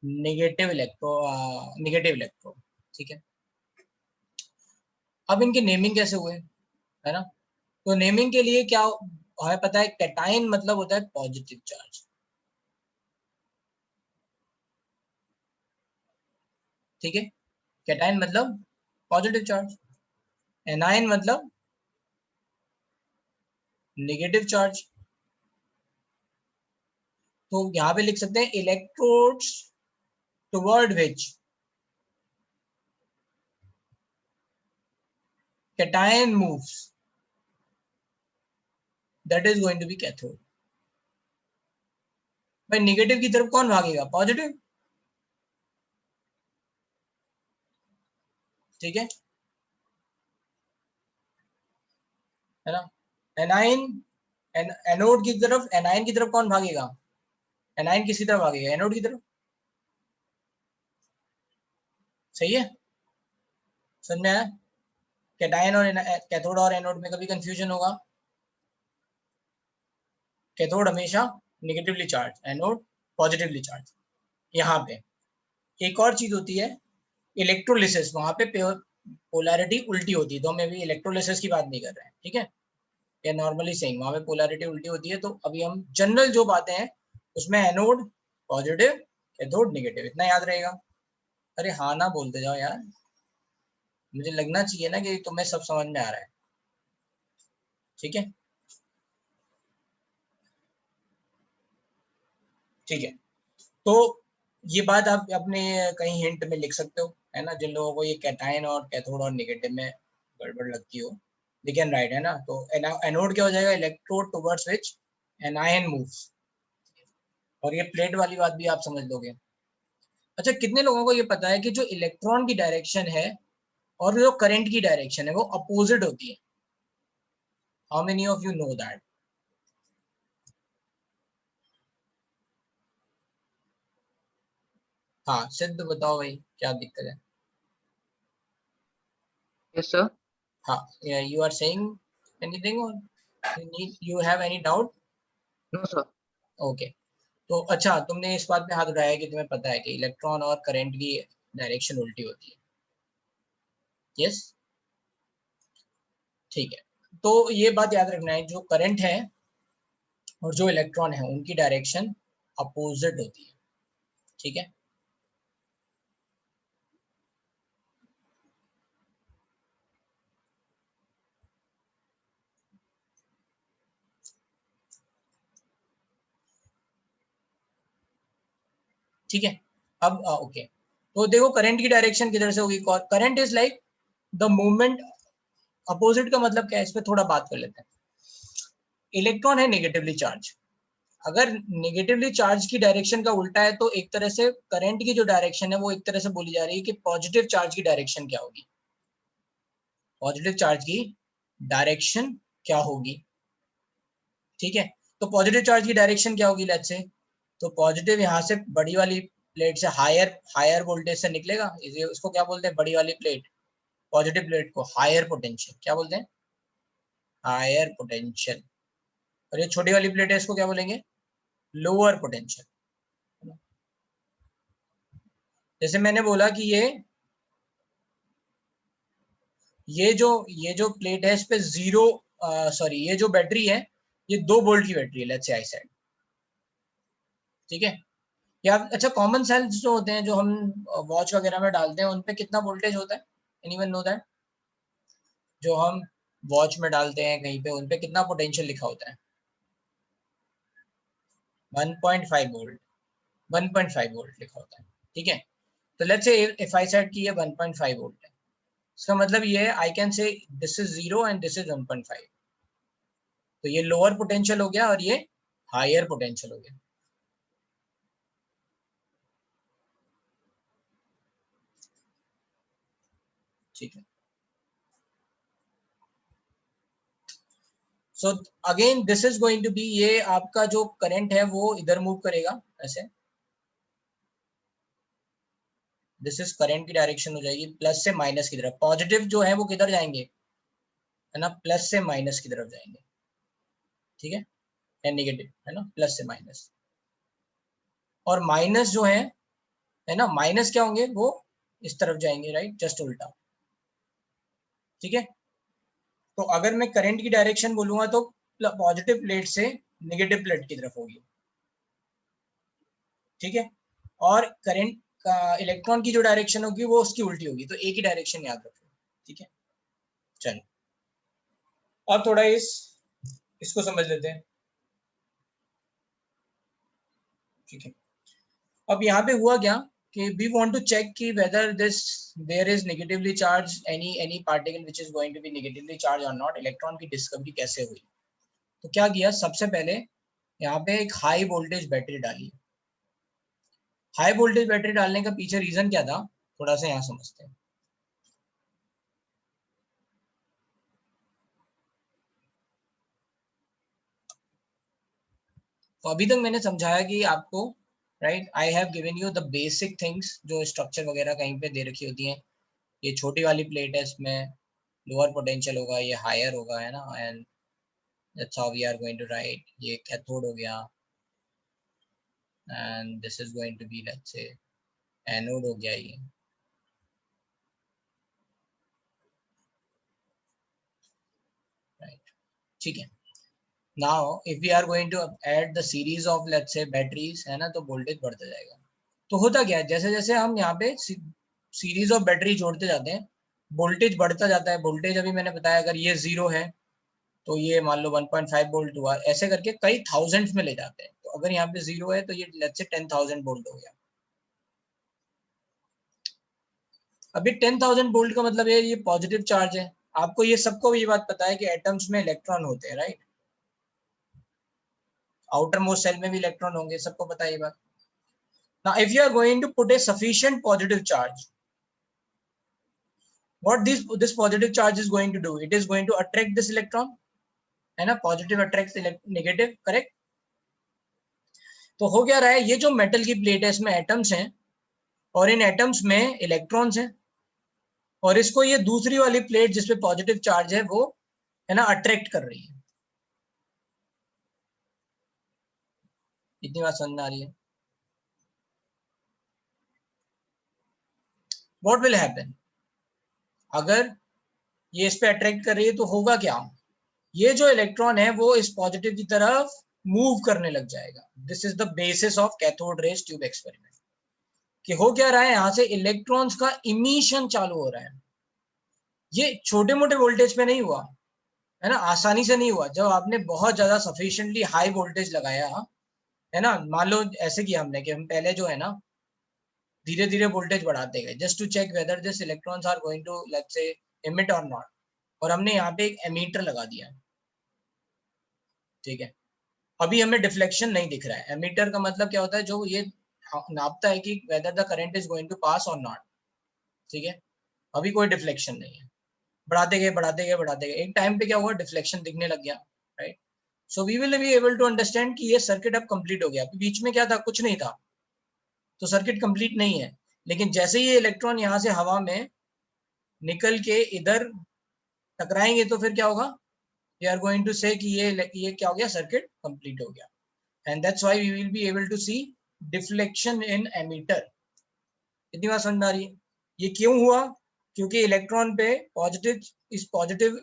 नेगेटिव इलेक्ट्रोड, ठीक है। अब इनके नेमिंग कैसे हुए, है ना, तो नेमिंग के लिए क्या हमें पता है, कैटाइन मतलब होता है पॉजिटिव चार्ज, ठीक है, कैटाइन मतलब पॉजिटिव चार्ज। एनायन मतलब नेगेटिव चार्ज। तो यहां पे लिख सकते हैं electrodes toward which cation moves, that is going to be cathode। भाई नेगेटिव की तरफ कौन भागेगा? पॉजिटिव। ठीक है ना? एनाइन एनोड की तरफ, एनाइन की तरफ कौन भागेगा? एनाइन किसी तरफ भागेगा? एनोड की तरफ। सही है, समझ में आया? कैटायन और कैथोड और एनोड में कभी कंफ्यूजन होगा? कैथोड हमेशा negatively charge, anode positively charge. यहाँ पे एक और चीज होती है इलेक्ट्रोलिसिस, वहां पे पोलैरिटी उल्टी होती है। तो हम अभी इलेक्ट्रोलिसिस की बात नहीं कर रहे हैं, ठीक है? या नॉर्मली सेइंग वहां पे पोलैरिटी उल्टी होती है। तो अभी हम जनरल जो बातें हैं उसमें एनोड पॉजिटिव, कैथोड नेगेटिव, इतना याद रहेगा। अरे हाँ ना बोलते जाओ यार, मुझे लगना चाहिए ना कि तुम्हें सब समझ में आ रहा है। ठीक है, ठीक है। तो ये बात आप अपने कहीं हिंट में लिख सकते हो, है ना? जिन लोगों को ये कैटायन और कैथोड और नेगेटिव में गड़बड़ लगती हो, दे कैन राइट, है ना? तो एनोड क्या हो जाएगा? Electrode towards which anion moves. और ये प्लेट वाली बात भी आप समझ लोगे। अच्छा, कितने लोगों को ये पता है कि जो इलेक्ट्रॉन की डायरेक्शन है और जो करंट की डायरेक्शन है वो अपोजिट होती है? How many of you know that? हाँ सिद्ध, बताओ भाई क्या दिक्कत है? Yes sir. हाँ, यू आर सेइंग एनीथिंग और you have any doubt? No sir. Okay. तो अच्छा, तुमने इस बात पे हाथ उठाया कि तुम्हें पता है कि इलेक्ट्रॉन और करंट की डायरेक्शन उल्टी होती है। यस, ठीक है। तो ये बात याद रखना है, जो करंट है और जो इलेक्ट्रॉन है उनकी डायरेक्शन अपोजिट होती है। ठीक है, ठीक है। अब ओके, तो देखो करंट की डायरेक्शन किधर से होगी? Current is like the movement. Opposite का मतलब क्या है, इस पे थोड़ा बात कर लेते हैं। इलेक्ट्रॉन है नेगेटिवली चार्ज, अगर नेगेटिवली चार्ज की डायरेक्शन का उल्टा है तो एक तरह से करंट की जो डायरेक्शन है वो एक तरह से बोली जा रही है कि पॉजिटिव चार्ज की डायरेक्शन क्या होगी? पॉजिटिव चार्ज की डायरेक्शन क्या होगी? ठीक है, तो पॉजिटिव चार्ज की डायरेक्शन क्या होगी? लेट्स से, तो पॉजिटिव यहाँ से बड़ी वाली प्लेट से हायर हायर वोल्टेज से निकलेगा। उसको क्या बोलते हैं? बड़ी वाली प्लेट, पॉजिटिव प्लेट को हायर पोटेंशियल क्या बोलते हैं? Higher potential. और ये छोटी वाली प्लेट है, इसको क्या बोलेंगे? Lower potential. जैसे मैंने बोला कि ये जो प्लेट है इस पे जीरो, सॉरी, ये जो बैटरी है ये 2 वोल्ट की बैटरी है, लेट्स से आई सेड। ठीक है, या अच्छा, कॉमन सेल्स जो होते हैं जो हम वॉच वगैरह में डालते हैं उन पे कितना वोल्टेज होता है? Anyone know that? जो हम वॉच में डालते हैं कहीं पे, उन पे कितना पोटेंशियल लिखा होता है? 1.5 वोल्ट। 1.5 वोल्ट लिखा होता है। ठीक है, तो let's say if I said कि ये 1.5 वोल्ट है, इसका मतलब ये है I can say this is 0 and this is 1.5। तो ये लोअर पोटेंशियल हो गया और ये हायर पोटेंशियल हो गया। ठीक है, so again this is going to be, ये आपका जो करंट है वो इधर मूव करेगा ऐसे। दिस इज करंट की डायरेक्शन हो जाएगी प्लस से माइनस की तरफ। पॉजिटिव जो है वो किधर जाएंगे? है ना, प्लस से माइनस की तरफ जाएंगे। ठीक है, या नेगेटिव, है ना, प्लस से माइनस। और माइनस जो है ना, माइनस क्या होंगे? वो इस तरफ जाएंगे, राइट, जस्ट उल्टा। ठीक है, तो अगर मैं करंट की डायरेक्शन बोलूंगा तो पॉजिटिव प्लेट से नेगेटिव प्लेट की तरफ होगी। ठीक है, और करंट का इलेक्ट्रॉन की जो डायरेक्शन होगी वो उसकी उल्टी होगी। तो एक ही डायरेक्शन याद रखो। ठीक है, चलो अब थोड़ा इसको समझ लेते हैं, ठीक है। अब यहाँ पे हुआ क्या कि वी वांट टू चेक कि whether there is negatively charge any particle which is going to be negatively charge और नॉट। इलेक्ट्रॉन की डिस्कवरी कैसे हुई? तो क्या किया, सबसे पहले यहाँ पे एक हाई वोल्टेज बैटरी डाली। हाई वोल्टेज बैटरी डालने का पीछे रीजन क्या था, थोड़ा सा यहाँ समझते हैं। तो अभी तक मैंने समझाया कि आपको right, I have given you the basic things, जो स्ट्रक्चर वगैरह कहीं पे दे रखी होती हैं। ये छोटी वाली प्लेट है, इसमें लोअर पोटेंशियल होगा, ये हायर होगा, है ना, and that's how we are going to right. ये कैथोड हो गया and this is going to be let's say anode हो गया ये, राइट, ठीक है। Now if we are going to add the series of let's say batteries, है ना, तो वोल्टेज बढ़ता जाएगा। तो होता क्या है, जैसे जैसे हम यहाँ पे सीरीज ऑफ बैटरी जोड़ते जाते हैं, वोल्टेज बढ़ता जाता है। वोल्टेज अभी मैंने बताया, अगर ये 0 है तो ये मान लो 1.5 वोल्ट हुआ, ऐसे करके कई थाउजेंड्स में ले जाते हैं। तो अगर यहाँ पे 0 है तो ये लेट्स से 10,000 वोल्ट हो गया। अभी 10,000 वोल्ट का मतलब ये पॉजिटिव चार्ज है। आपको ये सबको ये बात पता है कि एटम्स में इलेक्ट्रॉन होते हैं, राइट। आउटर मोस्ट सेल में भी इलेक्ट्रॉन होंगे, सबको पता है ये बात। Now, if you are going to put a sufficient positive charge, what this positive charge is going to do? It is going to attract this electron, है ना, positive attracts negative, correct? तो हो क्या रहा है, ये जो मेटल की प्लेट है इसमें एटम्स हैं और इन एटम्स में इलेक्ट्रॉन्स हैं, और इसको ये दूसरी वाली प्लेट जिसपे पॉजिटिव चार्ज है वो, है ना, अट्रैक्ट कर रही है। इतनी बात समझ में आ रही है? What will happen? अगर ये इस पे अट्रैक्ट कर रही है तो होगा क्या, ये जो इलेक्ट्रॉन है वो इस पॉजिटिव की तरफ मूव करने लग जाएगा। This is the basis of cathode rays tube experiment. कि हो क्या रहा है, यहाँ से इलेक्ट्रॉन्स का इमिशन चालू हो रहा है। ये छोटे मोटे वोल्टेज पे नहीं हुआ, है ना, आसानी से नहीं हुआ। जब आपने बहुत ज्यादा सफिशिएंटली हाई वोल्टेज लगाया, है ना, मान लो ऐसे किया हमने कि हम पहले जो है ना धीरे धीरे वोल्टेज बढ़ाते गए, just to check whether this electrons are going to let's say emit और नॉट। और हमने यहाँ पे एक एमीटर लगा दिया, ठीक है। अभी हमें डिफ्लेक्शन नहीं दिख रहा है। एमीटर का मतलब क्या होता है, जो ये नापता है कि whether the current is going to pass और नॉट, ठीक है। अभी कोई डिफ्लेक्शन नहीं है। बढ़ाते गए बढ़ाते गए बढ़ाते गए, एक टाइम पे क्या हुआ, डिफ्लेक्शन दिखने लग गया, right. So we will be able to understand कि ये सर्किट अब कंप्लीट हो गया। बीच में क्या था, कुछ नहीं था, तो सर्किट कंप्लीट नहीं है। लेकिन जैसे ही ये इलेक्ट्रॉन यहाँ से हवा में निकल के इधर टकराएंगे तो फिर क्या होगा, we are going to say कि ये क्या हो गया, सर्किट कंप्लीट हो गया। And that's why we will be able to see deflection in ammeter. इतनी बात समझ में आ रही है? ये क्यों हुआ, क्योंकि इलेक्ट्रॉन पे इस पॉजिटिव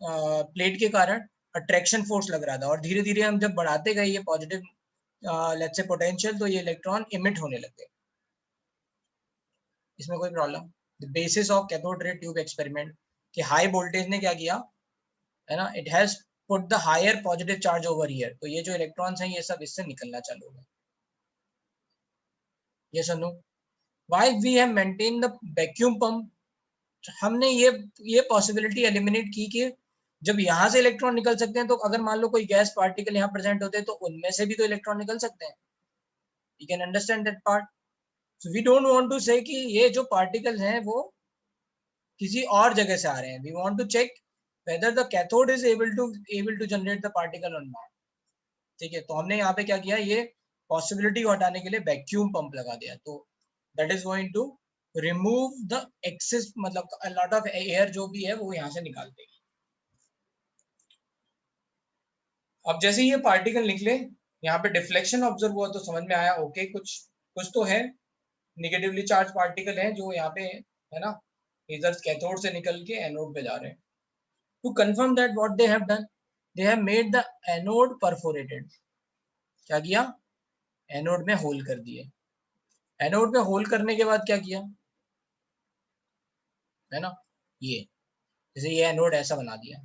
प्लेट के कारण अट्रैक्शन फोर्स लग रहा था, और धीरे धीरे हम जब बढ़ाते गए ये पॉजिटिव लेट्स से पोटेंशियल, तो ये इलेक्ट्रॉन इमिट होने लग गए। इसमें कोई problem? The basis of cathode ray tube experiment कि हाई वोल्टेज ने क्या किया, है ना, it has put the higher positive charge over here. तो ये जो इलेक्ट्रॉन्स हैं ये सब इससे निकलना चालू हो गए। ये सुनो, why we have maintain the vacuum pump. हमने ये पॉसिबिलिटी एलिमिनेट की कि जब यहाँ से इलेक्ट्रॉन निकल सकते हैं, तो अगर मान लो कोई गैस पार्टिकल यहाँ प्रेजेंट होते हैं तो उनमें से भी तो इलेक्ट्रॉन निकल सकते हैं। You can understand that part. So we don't want to say कि ये जो पार्टिकल्स हैं वो किसी और जगह से आ रहे हैं। We want to check whether the cathode is able to generate the particle or not, ठीक है। तो हमने यहाँ पे क्या किया, ये पॉसिबिलिटी को हटाने के लिए वैक्यूम पंप लगा दिया। तो that is going to remove the excess, मतलब अ लॉट ऑफ एयर जो भी है वो यहाँ से निकाल देगी। अब जैसे ये पार्टिकल निकले, यहाँ पे डिफ्लेक्शन ऑब्जर्व हुआ, तो समझ में आया ओके कुछ तो है, निगेटिवली चार्ज पार्टिकल है जो यहाँ पे, है ना, इधर कैथोड से निकल के एनोड पे जा रहे हैं। To confirm that what they have done, they have made the anode perforated। क्या किया, एनोड में होल कर दिए। एनोड में होल करने के बाद क्या किया, है ना, ये जैसे ये एनोड ऐसा बना दिया,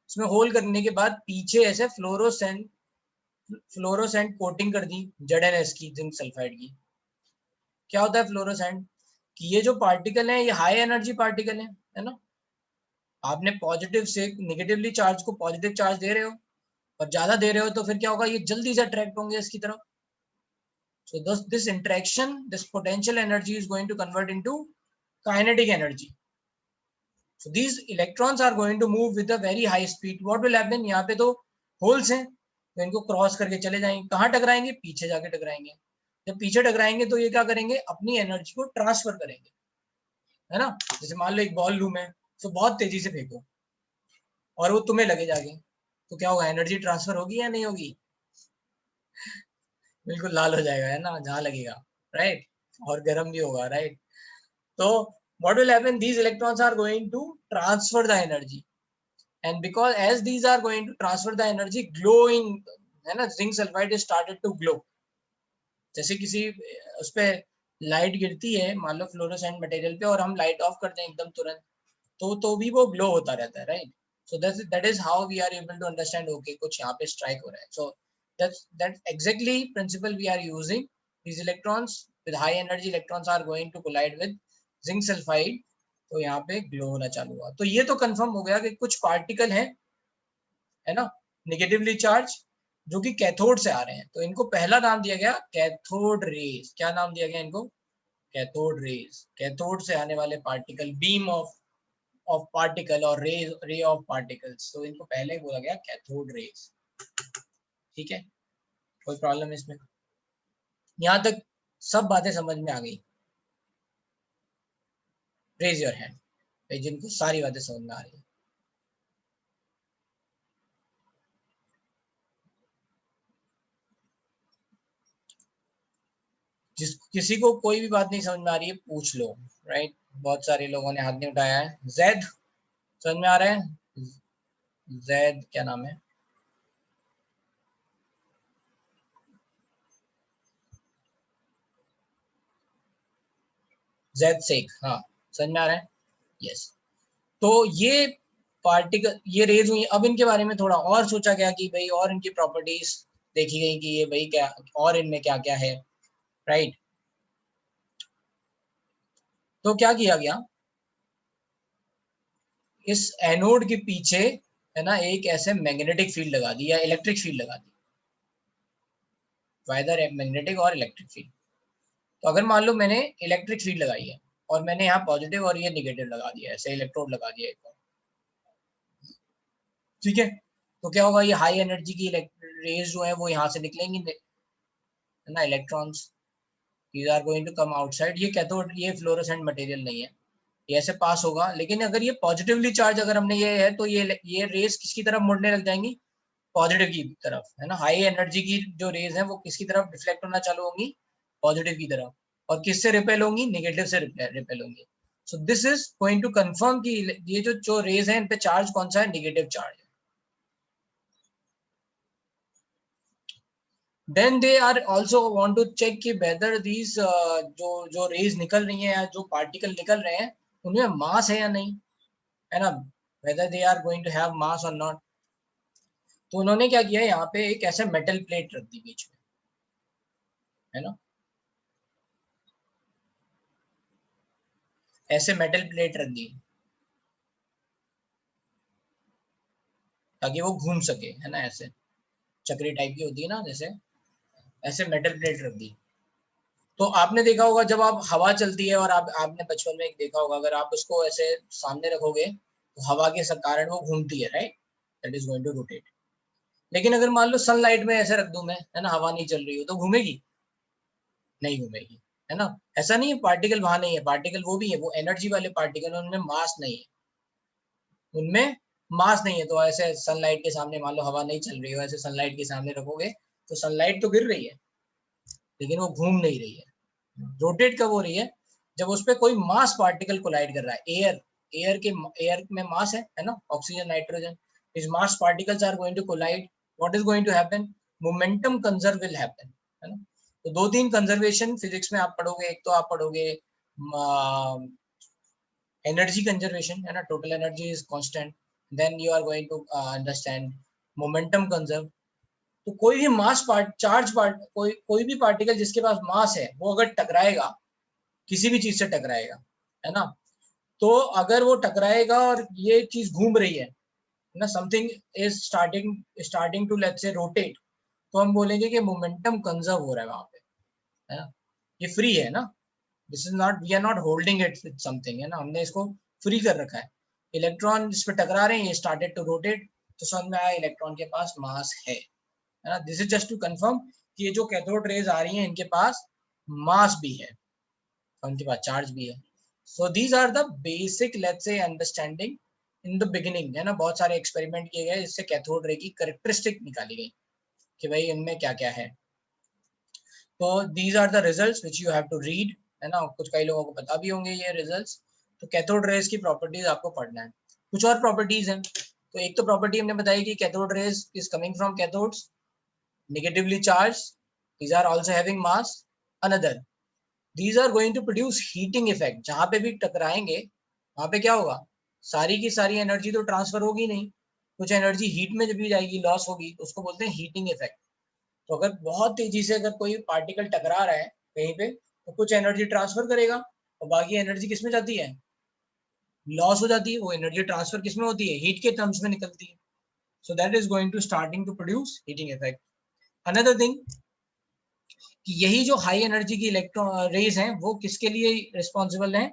इसमें होल करने के बाद पीछे ऐसे फ्लोरोसेंट कोटिंग कर दी ZnS की, जिंक सल्फाइड की। क्या होता है फ्लोरोसेंट कि ये जो पार्टिकल है ये हाई एनर्जी पार्टिकल है ना। आपने पॉजिटिव से नेगेटिवली चार्ज को पॉजिटिव चार्ज दे रहे हो और ज्यादा दे रहे हो तो फिर क्या होगा, ये जल्दी से अट्रैक्ट होंगे इसकी तरफ। So this interaction, this potential energy is going to convert into kinetic energy. So these electrons are going to move with a very high speed. What will happen? यहाँ पे तो holes हैं, तो इनको क्रॉस करके चले जाएंगे। कहाँ टकराएंगे? पीछे जाके टकराएंगे। जब पीछे टकराएंगे तो ये क्या करेंगे, अपनी एनर्जी को ट्रांसफर करेंगे, है ना। जैसे मान लो एक बॉल लूम है, तो बहुत तेजी से फेंको और वो तुम्हें लगे जाके, तो क्या होगा, एनर्जी ट्रांसफर होगी या नहीं होगी? बिल्कुल लाल हो जाएगा, है ना, जहाँ लगेगा, राइट। और गर्म भी होगा, राइट। तो what will happen, these electrons are going to transfer the energy, and because as these are going to transfer the energy, glowing, है ना, zinc sulphide is started to glow। जैसे किसी उस पे लाइट गिरती है मान लो फ्लोरोसेंट मटेरियल पे, और हम लाइट ऑफ कर दें एकदम तुरंत, तो भी वो ग्लो होता रहता है, right. So that is how we are able to understand, okay, कुछ यहाँ पे स्ट्राइक हो रहा है। So that's exactly principle we are using। These electrons with high energy electrons are going to collide with zinc sulphide, तो यहाँ पे glow होना चालू हुआ। तो ये तो कंफर्म हो गया कि कुछ पार्टिकल है ना, नेगेटिवली चार्ज, जो कि कैथोड से आ रहे हैं। तो इनको पहला नाम दिया गया कैथोड रेज। क्या नाम दिया गया इनको? Cathode rays. कैथोड से आने वाले पार्टिकल, बीम ऑफ पार्टिकल और रे ऑफ पार्टिकल्स, तो इनको पहले ही बोला गया कैथोड रेज। ठीक है, कोई प्रॉब्लम इसमें? यहाँ तक सब बातें समझ में आ गई? रेज योर हैंड भाई जिनको सारी बातें समझ में आ रही है। किसी को कोई भी बात नहीं समझ में आ रही है पूछ लो, राइट। बहुत सारे लोगों ने हाथ नहीं उठाया है। जैद समझ में आ रहा है? जैद क्या नाम है? जैद शेख, हाँ समझ में आ रहा है, यस। तो ये पार्टिकल, ये रेज हुई, अब इनके बारे में थोड़ा और सोचा गया कि भाई और इनकी प्रॉपर्टीज देखी गई कि ये भाई क्या और इनमें क्या क्या है, राइट। तो क्या किया गया, इस एनोड के पीछे, है ना, एक ऐसे मैग्नेटिक फील्ड लगा दी या इलेक्ट्रिक फील्ड लगा दी, वाइदर मैग्नेटिक और इलेक्ट्रिक फील्ड। तो अगर मान लो मैंने इलेक्ट्रिक फील्ड लगाई है और मैंने यहाँ पॉजिटिव और ये निगेटिव लगा दिया, ऐसे इलेक्ट्रोड लगा दिया एक और, ठीक है, तो क्या होगा, ये हाई एनर्जी की रेज जो है वो यहाँ से निकलेंगी, है ना, electrons, these are going to come outside। ये कैथोड, ये फ्लोरोसेंट मटेरियल नहीं है, ये ऐसे पास होगा। लेकिन अगर ये पॉजिटिवली चार्ज अगर हमने ये है, तो ये रेज किसकी तरफ मुड़ने लग जाएंगी? पॉजिटिव की तरफ, है ना। हाई एनर्जी की जो रेज है वो किसकी तरफ डिफ्लेक्ट होना चालू होंगी? पॉजिटिव की तरफ। और किससे रिपेल होंगी? नेगेटिव से रिपेल होंगी। So this is going to confirm कि ये जो रेज है इन पे चार्ज कौन सा है? नेगेटिव चार्ज है। Then they are also want to check कि whether these जो रेज निकल रही हैं या जो पार्टिकल निकल रहे हैं उनमें मास है या नहीं, है ना, whether they are going to have mass or not। तो उन्होंने क्या किया, यहाँ पे एक ऐसे मेटल प्लेट रख दी बीच में, है ना, ऐसे मेटल प्लेट रख दी ताकि वो घूम सके, है ना, ऐसे चक्री टाइप की होती है ना, जैसे ऐसे मेटल प्लेट रख दी। तो आपने देखा होगा जब आप हवा चलती है, और आपने बचपन में एक देखा होगा, अगर आप उसको ऐसे सामने रखोगे तो हवा के कारण वो घूमती है, right, that is going to rotate. लेकिन अगर मान लो सनलाइट में ऐसे रख दूं मैं, है ना, हवा नहीं चल रही हो, तो घूमेगी? नहीं घूमेगी, है ना। ऐसा नहीं है पार्टिकल वहां नहीं है, पार्टिकल वो भी है, वो एनर्जी वाले पार्टिकल, उनमें मास नहीं है, उनमें मास नहीं है। तो ऐसे सनलाइट के सामने मान लो हवा नहीं चल रही हो, ऐसे सनलाइट के सामने रखोगे तो सनलाइट तो गिर रही है लेकिन वो घूम नहीं रही है। रोटेट कब हो रही है? जब उस पर कोई मास पार्टिकल कोलाइड कर रहा है। एयर में मास है ना, oxygen, nitrogen. This mass particles are going to collide, what is going to happen? Momentum conserve will happen, है ना। तो दो तीन कंजर्वेशन फिजिक्स में आप पढ़ोगे, एक तो आप पढ़ोगे एनर्जी कंजर्वेशन है ना, total energy is constant, then you are going to understand momentum conserve. तो कोई भी मास पार्ट चार्ज पार्ट कोई भी पार्टिकल जिसके पास मास है वो अगर टकराएगा, किसी भी चीज से टकराएगा, है ना, तो अगर वो टकराएगा और ये चीज घूम रही है ना, something is starting to let's say rotate, तो हम बोलेंगे कि मोमेंटम कंजर्व हो रहा है वहां पे, है ना, ये फ्री है ना, this is not, we are not holding it with something, है ना, हमने इसको फ्री कर रखा है। इलेक्ट्रॉन इस पे टकरा रहे हैं, ये स्टार्टेड टू रोटेट, तो समझ में आया इलेक्ट्रॉन के पास मास है ना। This is just to confirm कि ये जो कैथोड रेज आ रही हैं इनके पास मास भी है, उनके पास चार्ज भी है। So these are the basic let's say understanding in the beginning, है ना। बहुत सारे एक्सपेरिमेंट किए गए, इससे कैथोड रे की कैरेक्टरिस्टिक निकाली गई कि भाई इनमें क्या क्या है। तो these are the results which you have to read, है ना, कुछ कई लोगों को पता भी होंगे ये रिजल्ट्स। तो कैथोड रेज की प्रॉपर्टीज आपको पढ़ना है। कुछ और प्रॉपर्टीज हैं, तो एक तो प्रॉपर्टी हमने बताई कि cathode rays is coming from cathodes negatively charged, these are also having mass. Another, these are going to produce heating effect, जहां पे भी टकराएंगे वहां पे क्या होगा, सारी की सारी एनर्जी तो ट्रांसफर होगी नहीं, कुछ एनर्जी हीट में जब भी जाएगी लॉस होगी, तो उसको बोलते हैं हीटिंग इफेक्ट। तो अगर बहुत तेजी से अगर कोई पार्टिकल टकरा रहा है कहीं पे, तो कुछ एनर्जी ट्रांसफर करेगा और बाकी एनर्जी किसमें जाती है, लॉस हो जाती है। वो एनर्जी ट्रांसफर किसमें होती है, हीट के टर्म्स में निकलती है। So that is going to starting to produce heating effect. Another thing कि यही जो हाई एनर्जी की इलेक्ट्रॉन रेज हैं वो किसके लिए रिस्पॉन्सिबल हैं,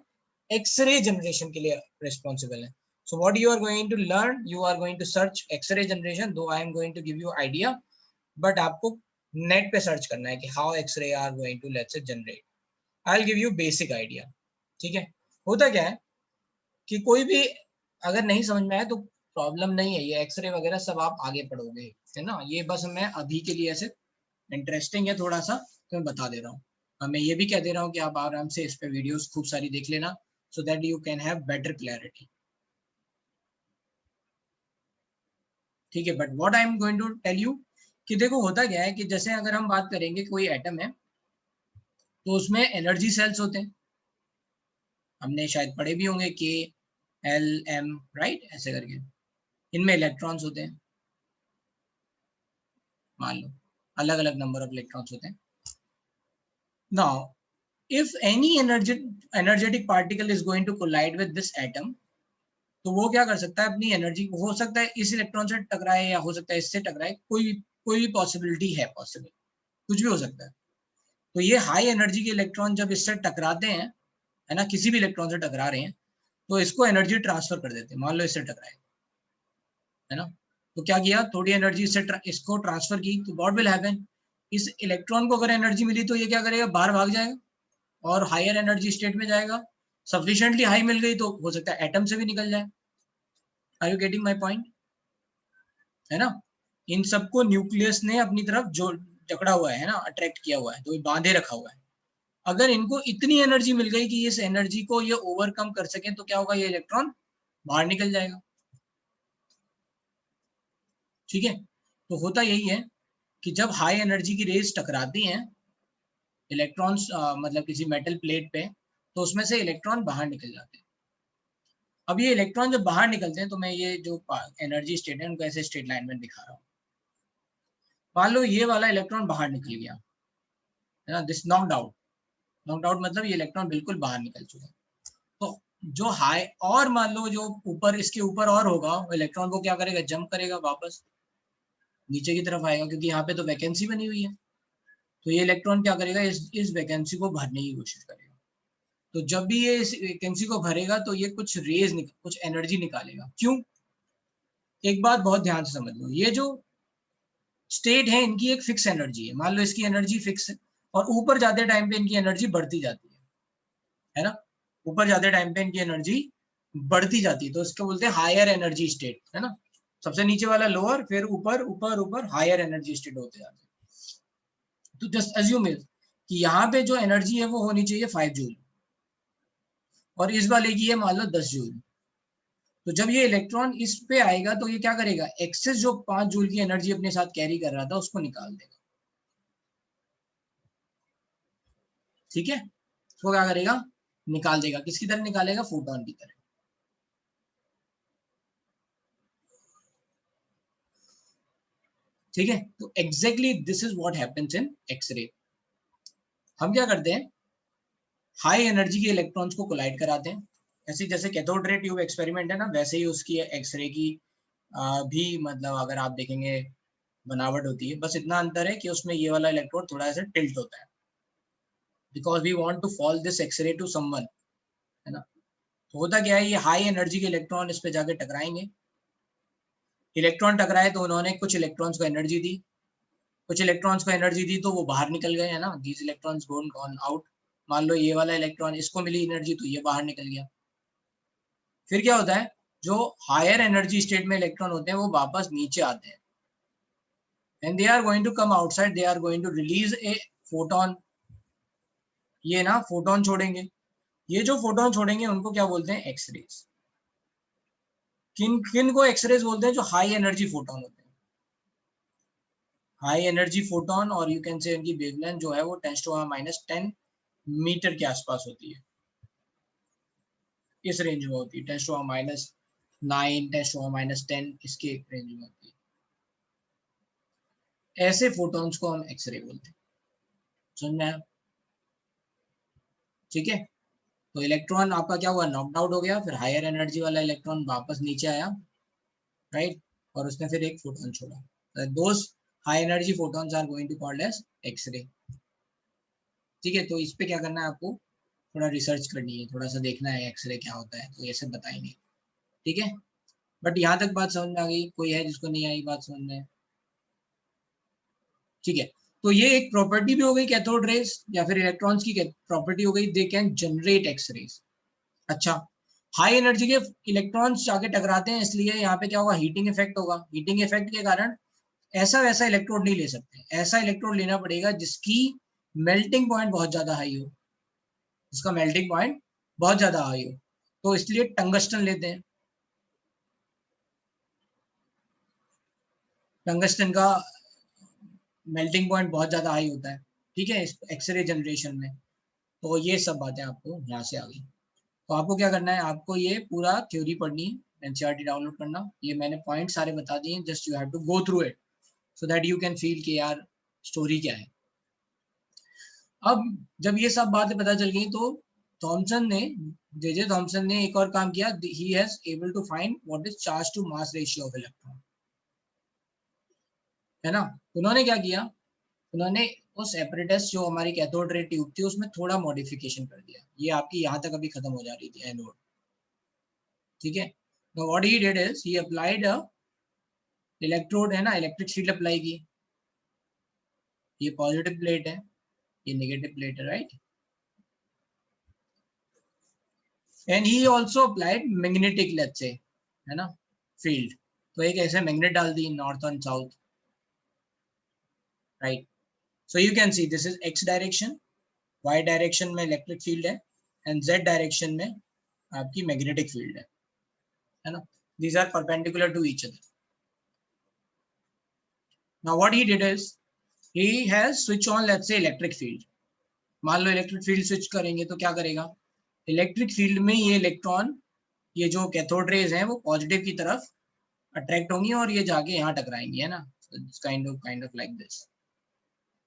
एक्सरे जनरेशन के लिए रिस्पॉन्सिबल है। So what you are going to learn, you are going to search X-ray generation, though I am going to give you idea, but आपको नेट पे सर्च करना है कि how X-ray are going to let's say generate. I will give you basic idea, ठीक है। होता क्या है कि कोई भी अगर नहीं समझ में आए तो प्रॉब्लम नहीं है, ये एक्सरे वगैरह सब आप आगे पढ़ोगे, है ना। ये बस मैं अभी के लिए ऐसे इंटरेस्टिंग है थोड़ा सा, तो मैं बता दे रहा हूँ। मैं ये भी कह दे रहा हूँ कि आप आराम से इस पे वीडियोस खूब सारी देख लेना, so that you can have better clarity, ठीक है। But what I am going to tell you कि देखो होता क्या है कि जैसे अगर हम बात करेंगे कोई एटम है तो उसमें एनर्जी सेल्स होते हैं, हमने शायद पढ़े भी होंगे के एल एम राइट ऐसे करके। इनमें इलेक्ट्रॉन्स होते हैं, मान लो अलग अलग नंबर ऑफ इलेक्ट्रॉन्स होते हैं। Now if any energetic particle is going to collide with this atom, तो वो क्या कर सकता है, अपनी एनर्जी, हो सकता है इस इलेक्ट्रॉन से टकराए या हो सकता है इससे टकराए, कोई भी पॉसिबिलिटी है, पॉसिबल कुछ भी हो सकता है। तो ये हाई एनर्जी के इलेक्ट्रॉन जब इससे टकराते हैं, है ना, किसी भी इलेक्ट्रॉन से टकरा रहे हैं, तो इसको एनर्जी ट्रांसफर कर देते हैं। मान लो इससे टकराए, है ना, तो क्या किया, थोड़ी एनर्जी इसको ट्रांसफर की, तो व्हाट विल हैपन, इस इलेक्ट्रॉन को अगर एनर्जी मिली तो ये क्या करेगा, बाहर भाग जाएगा और हायर एनर्जी स्टेट में जाएगा। सफिशिएंटली हाई मिल गई तो हो सकता है एटम से भी निकल जाए। Are you getting my point, है ना। इन सबको न्यूक्लियस ने अपनी तरफ जो जकड़ा हुआ है ना, अट्रैक्ट किया हुआ है, तो बांधे रखा हुआ है। अगर इनको इतनी एनर्जी मिल गई कि इस एनर्जी को ये ओवरकम कर सके, तो क्या होगा, ये इलेक्ट्रॉन बाहर निकल जाएगा, ठीक है। तो होता यही है कि जब हाई एनर्जी की रेज टकराती हैं इलेक्ट्रॉन्स, मतलब किसी मेटल प्लेट पे, तो उसमें से इलेक्ट्रॉन बाहर निकल जाते हैं। अब ये इलेक्ट्रॉन जब बाहर निकलते हैं, तो मैं ये जो एनर्जी स्टेट है उनको ऐसे स्ट्रेट लाइन में दिखा रहा हूँ। मान लो ये वाला इलेक्ट्रॉन बाहर निकल गया, है ना, दिस नॉक्ड आउट मतलब ये इलेक्ट्रॉन बिल्कुल बाहर निकल चुका है। तो जो हाई, और मान लो जो ऊपर, इसके ऊपर और होगा, इलेक्ट्रॉन को क्या करेगा, जंप करेगा, वापस नीचे की तरफ आएगा, क्योंकि यहाँ पे तो वैकेंसी बनी हुई है। तो ये इलेक्ट्रॉन क्या करेगा, इस वैकेंसी को भरने की कोशिश करेगा। तो जब भी ये इस वैकेंसी को भरेगा तो ये कुछ कुछ एनर्जी निकालेगा। क्यों, एक बात बहुत ध्यान से समझ लो, ये जो स्टेट है इनकी एक फिक्स एनर्जी है, मान लो इसकी एनर्जी फिक्स है, और ऊपर जाते टाइम पे इनकी एनर्जी बढ़ती जाती है ना, ऊपर जाते टाइम पे इनकी एनर्जी बढ़ती जाती है, तो इसको बोलते हैं हायर एनर्जी स्टेट, है ना। सबसे नीचे वाला लोअर, फिर ऊपर ऊपर ऊपर हायर एनर्जी स्टेट होते जाते हैं। तो जस्ट अज्यूम कि यहाँ पे जो एनर्जी है वो होनी चाहिए 5 जूल, और इस वाले की है मान लो 10 जूल। तो जब ये इलेक्ट्रॉन इस पे आएगा तो ये क्या करेगा, एक्सेस जो 5 जूल की एनर्जी अपने साथ कैरी कर रहा था उसको निकाल देगा, ठीक है। उसको क्या करेगा, निकाल देगा, किसकी तरह निकालेगा, फोटोन की तरह। ठीक है, तो exactly this is what happens in X ray. हम क्या करते हैं, हाई एनर्जी के इलेक्ट्रॉन्स को कोलाइड कराते हैं, ऐसे जैसे कैथोड रे ट्यूब एक्सपेरिमेंट है ना, वैसे ही उसकी एक्सरे की भी मतलब अगर आप देखेंगे बनावट होती है, बस इतना अंतर है कि उसमें ये वाला इलेक्ट्रोड थोड़ा ऐसे टिल्ट होता है, because we want to fall this X ray to someone, है ना। तो होता क्या है, ये हाई एनर्जी के इलेक्ट्रॉन इस पे जाके टकराएंगे, इलेक्ट्रॉन टकराए तो उन्होंने कुछ इलेक्ट्रॉन्स को एनर्जी दी, कुछ इलेक्ट्रॉन्स को एनर्जी दी तो वो बाहर निकल गए, है ना, दीज इलेक्ट्रॉन्स गॉन आउट। मान लो ये वाला इलेक्ट्रॉन, इसको मिली एनर्जी तो ये बाहर निकल गया। फिर क्या होता है, जो हायर एनर्जी स्टेट में इलेक्ट्रॉन होते हैं वो वापस नीचे आते हैं, and they are going to come outside, they are going to release a photon। ये ना फोटोन छोड़ेंगे, ये जो फोटोन छोड़ेंगे उनको क्या बोलते हैं, एक्सरेज। किन किन को एक्सरेज बोलते हैं, जो हाई एनर्जी फोटोन होते हैं, हाई एनर्जी फोटोन, और यू कैन से इनकी वेवलेंथ जो है वो 10⁻⁻10 मीटर के आसपास होती है, इस रेंज में होती है, 10⁻⁹, 10⁻10 इसके रेंज में होती है। ऐसे फोटोन्स को हम एक्सरे बोलते हैं, समझ में आया? ठीक है, तो इलेक्ट्रॉन आपका क्या हुआ, नॉकड आउट हो गया, फिर हायर एनर्जी वाला इलेक्ट्रॉन वापस नीचे आया, राइट, और उसने फिर एक फोटोन छोड़ा। Those high energy photons are going to called as X-ray. ठीक है, तो इस पे क्या करना है आपको, थोड़ा रिसर्च करनी है, थोड़ा सा देखना है एक्सरे क्या होता है, तो ये सब बताएंगे। ठीक है, बट यहाँ तक बात समझ में आ गई? कोई है जिसको नहीं आई बात समझ में? ठीक है, तो ये एक प्रॉपर्टी भी हो गई कैथोड रेज या फिर इलेक्ट्रॉन्स की प्रॉपर्टी हो गई, दे कैन जनरेट एक्सरेज। अच्छा, हाई एनर्जी के इलेक्ट्रॉन्स जाके टकराते हैं, इसलिए यहाँ पे क्या होगा, हीटिंग इफेक्ट होगा। हीटिंग इफेक्ट के कारण ऐसा वैसा इलेक्ट्रोड नहीं ले सकते, ऐसा इलेक्ट्रोड लेना पड़ेगा जिसकी मेल्टिंग पॉइंट बहुत ज्यादा हाई हो, जिसका मेल्टिंग पॉइंट बहुत ज्यादा हाई हो, तो इसलिए टंगस्टन लेते हैं। टंगस्टन का मेल्टिंग पॉइंट बहुत ज्यादा हाई होता है, ठीक है, एक्सरे जनरेशन में। तो ये सब बातें आपको यहाँ से आ गई। तो आपको क्या करना है, आपको ये पूरा थ्योरी पढ़नी है, एनसीईआरटी डाउनलोड करना, ये मैंने पॉइंट सारे बता दिए, just you have to go through it so that you can feel कि यार स्टोरी क्या है। अब जब ये सब बातें पता चल गई तो थॉमसन ने, जे थॉमसन ने एक और काम किया, he has able to find what is charge to mass ratio of electron, है ना। उन्होंने क्या किया, उन्होंने उस एपरेटस जो हमारी कैथोड रे ट्यूब थी उसमें थोड़ा मॉडिफिकेशन कर दिया। ये आपकी यहाँ तक अभी खत्म हो जा रही थी, एनोड, ठीक है। तो what he did is he applied a electrode, है ना, इलेक्ट्रिक फील्ड अप्लाई की। ये पॉजिटिव प्लेट है, ये नेगेटिव प्लेट है, right. And he also applied magnetic, let's say, है ना, फील्ड। तो एक ऐसे मैग्नेट डाल दी north and south, right. So you can see this is X direction, Y direction में इलेक्ट्रिक फील्ड है, एंड जेड डायरेक्शन में आपकी मैग्नेटिक फील्ड है ना। These are perpendicular to each other. Now what he did is he has switch on, let's say, electric field. मान लो electric field switch करेंगे तो क्या करेगा, इलेक्ट्रिक फील्ड में ये इलेक्ट्रॉन, ये जो कैथोड रेज हैं वो पॉजिटिव की तरफ अट्रैक्ट होंगी और ये जाके यहाँ टकराएंगी, है ना, काइंड ऑफ लाइक दिस,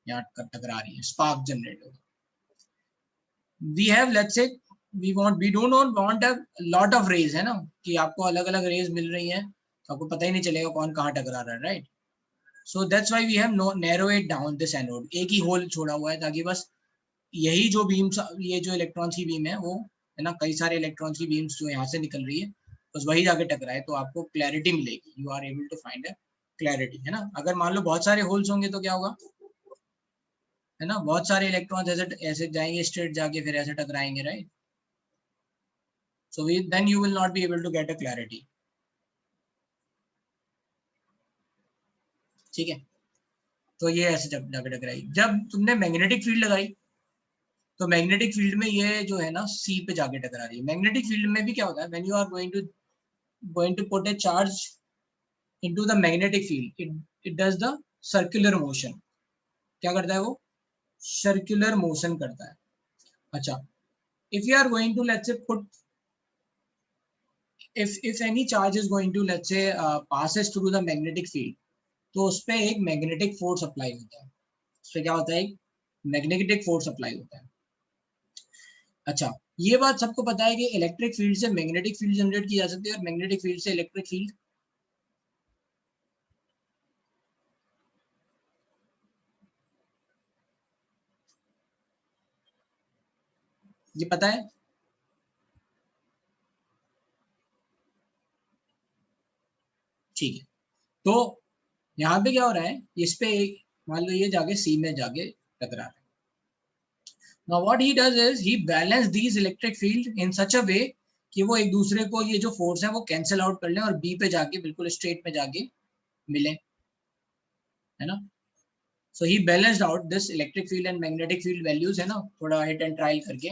यहाँ टकरा रही है, स्पार्क जनरेट होगा। We have, let's say, we don't want a lot of rays, है ना, कि आपको अलग अलग रेज मिल रही हैं तो आपको पता ही नहीं चलेगा कौन कहाँ टकरा रहा है, right. So that's why we have narrow it down this anode, एक ही होल छोड़ा हुआ है ताकि बस यही जो बीम्स, ये जो इलेक्ट्रॉन्स की बीम है वो, है ना, कई सारे इलेक्ट्रॉन्स की बीम्स जो यहाँ से निकल रही है बस वही जाके टकराए तो आपको क्लैरिटी मिलेगी, you are able to find a clarity, है ना। अगर मान लो बहुत सारे होल्स होंगे तो क्या होगा, है ना, बहुत सारे इलेक्ट्रॉन्स ऐसे ऐसे जाएंगे स्ट्रेट जाके फिर ऐसे टकराएंगे, right. So then you will not be able to get a clarity, ठीक है। तो ये ऐसे जाके टकराई। जब तुमने मैग्नेटिक फील्ड लगाई तो मैग्नेटिक फील्ड में ये जो है ना सी पे जाके टकरा रही है। मैग्नेटिक फील्ड में भी क्या होता है, when you are going to put a charge into the magnetic field, it does the circular motion. क्या करता है वो, सर्कुलर मोशन करता है। अच्छा, if you are going to, let's say, if any charge is going to, let's say, passes through the magnetic field, तो उस पर एक मैग्नेटिक फोर्स अप्लाई होता है। उस पर क्या होता है, एक मैग्नेटिक फोर्स अप्लाई होता है। अच्छा, ये बात सबको पता है कि इलेक्ट्रिक फील्ड से मैग्नेटिक फील्ड जनरेट की जा सकती है और मैग्नेटिक फील्ड से इलेक्ट्रिक फील्ड। ये पता है? ठीक है, तो यहाँ पे क्या हो रहा है, इस पे एक मान लो ये जाके सी में जाके टकरा रहा है। Now what he does is he balance these electric field in such a way कि वो एक दूसरे को ये जो फोर्स है वो कैंसिल आउट कर लें और बी पे जाके बिल्कुल स्ट्रेट में जाके मिले, है ना। So he balanced out this electric field and magnetic field values, है ना, थोड़ा हिट एंड ट्रायल करके,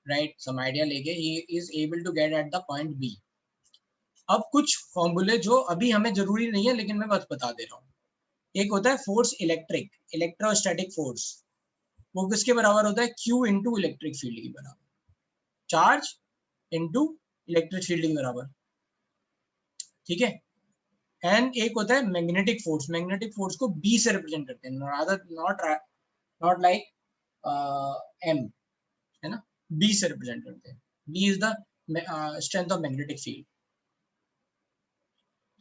राइट, सम आइडिया लेके he is able to get at the point B. अब कुछ फॉर्मूले जो अभी हमें जरूरी नहीं है लेकिन मैं बस बता दे रहा हूँ। एक होता है फोर्स इलेक्ट्रिक, इलेक्ट्रोस्टैटिक फोर्स, वो किसके बराबर होता है, Q इंटू इलेक्ट्रिक फील्ड के बराबर, चार्ज इंटू इलेक्ट्रिक फील्ड के बराबर, ठीक है। एंड एक होता है मैग्नेटिक फोर्स, मैग्नेटिक फोर्स को B से रिप्रेजेंट करते हैं, नॉट लाइक M, है ना, B से रिप्रेजेंट करते हैं। B is the strength of magnetic field.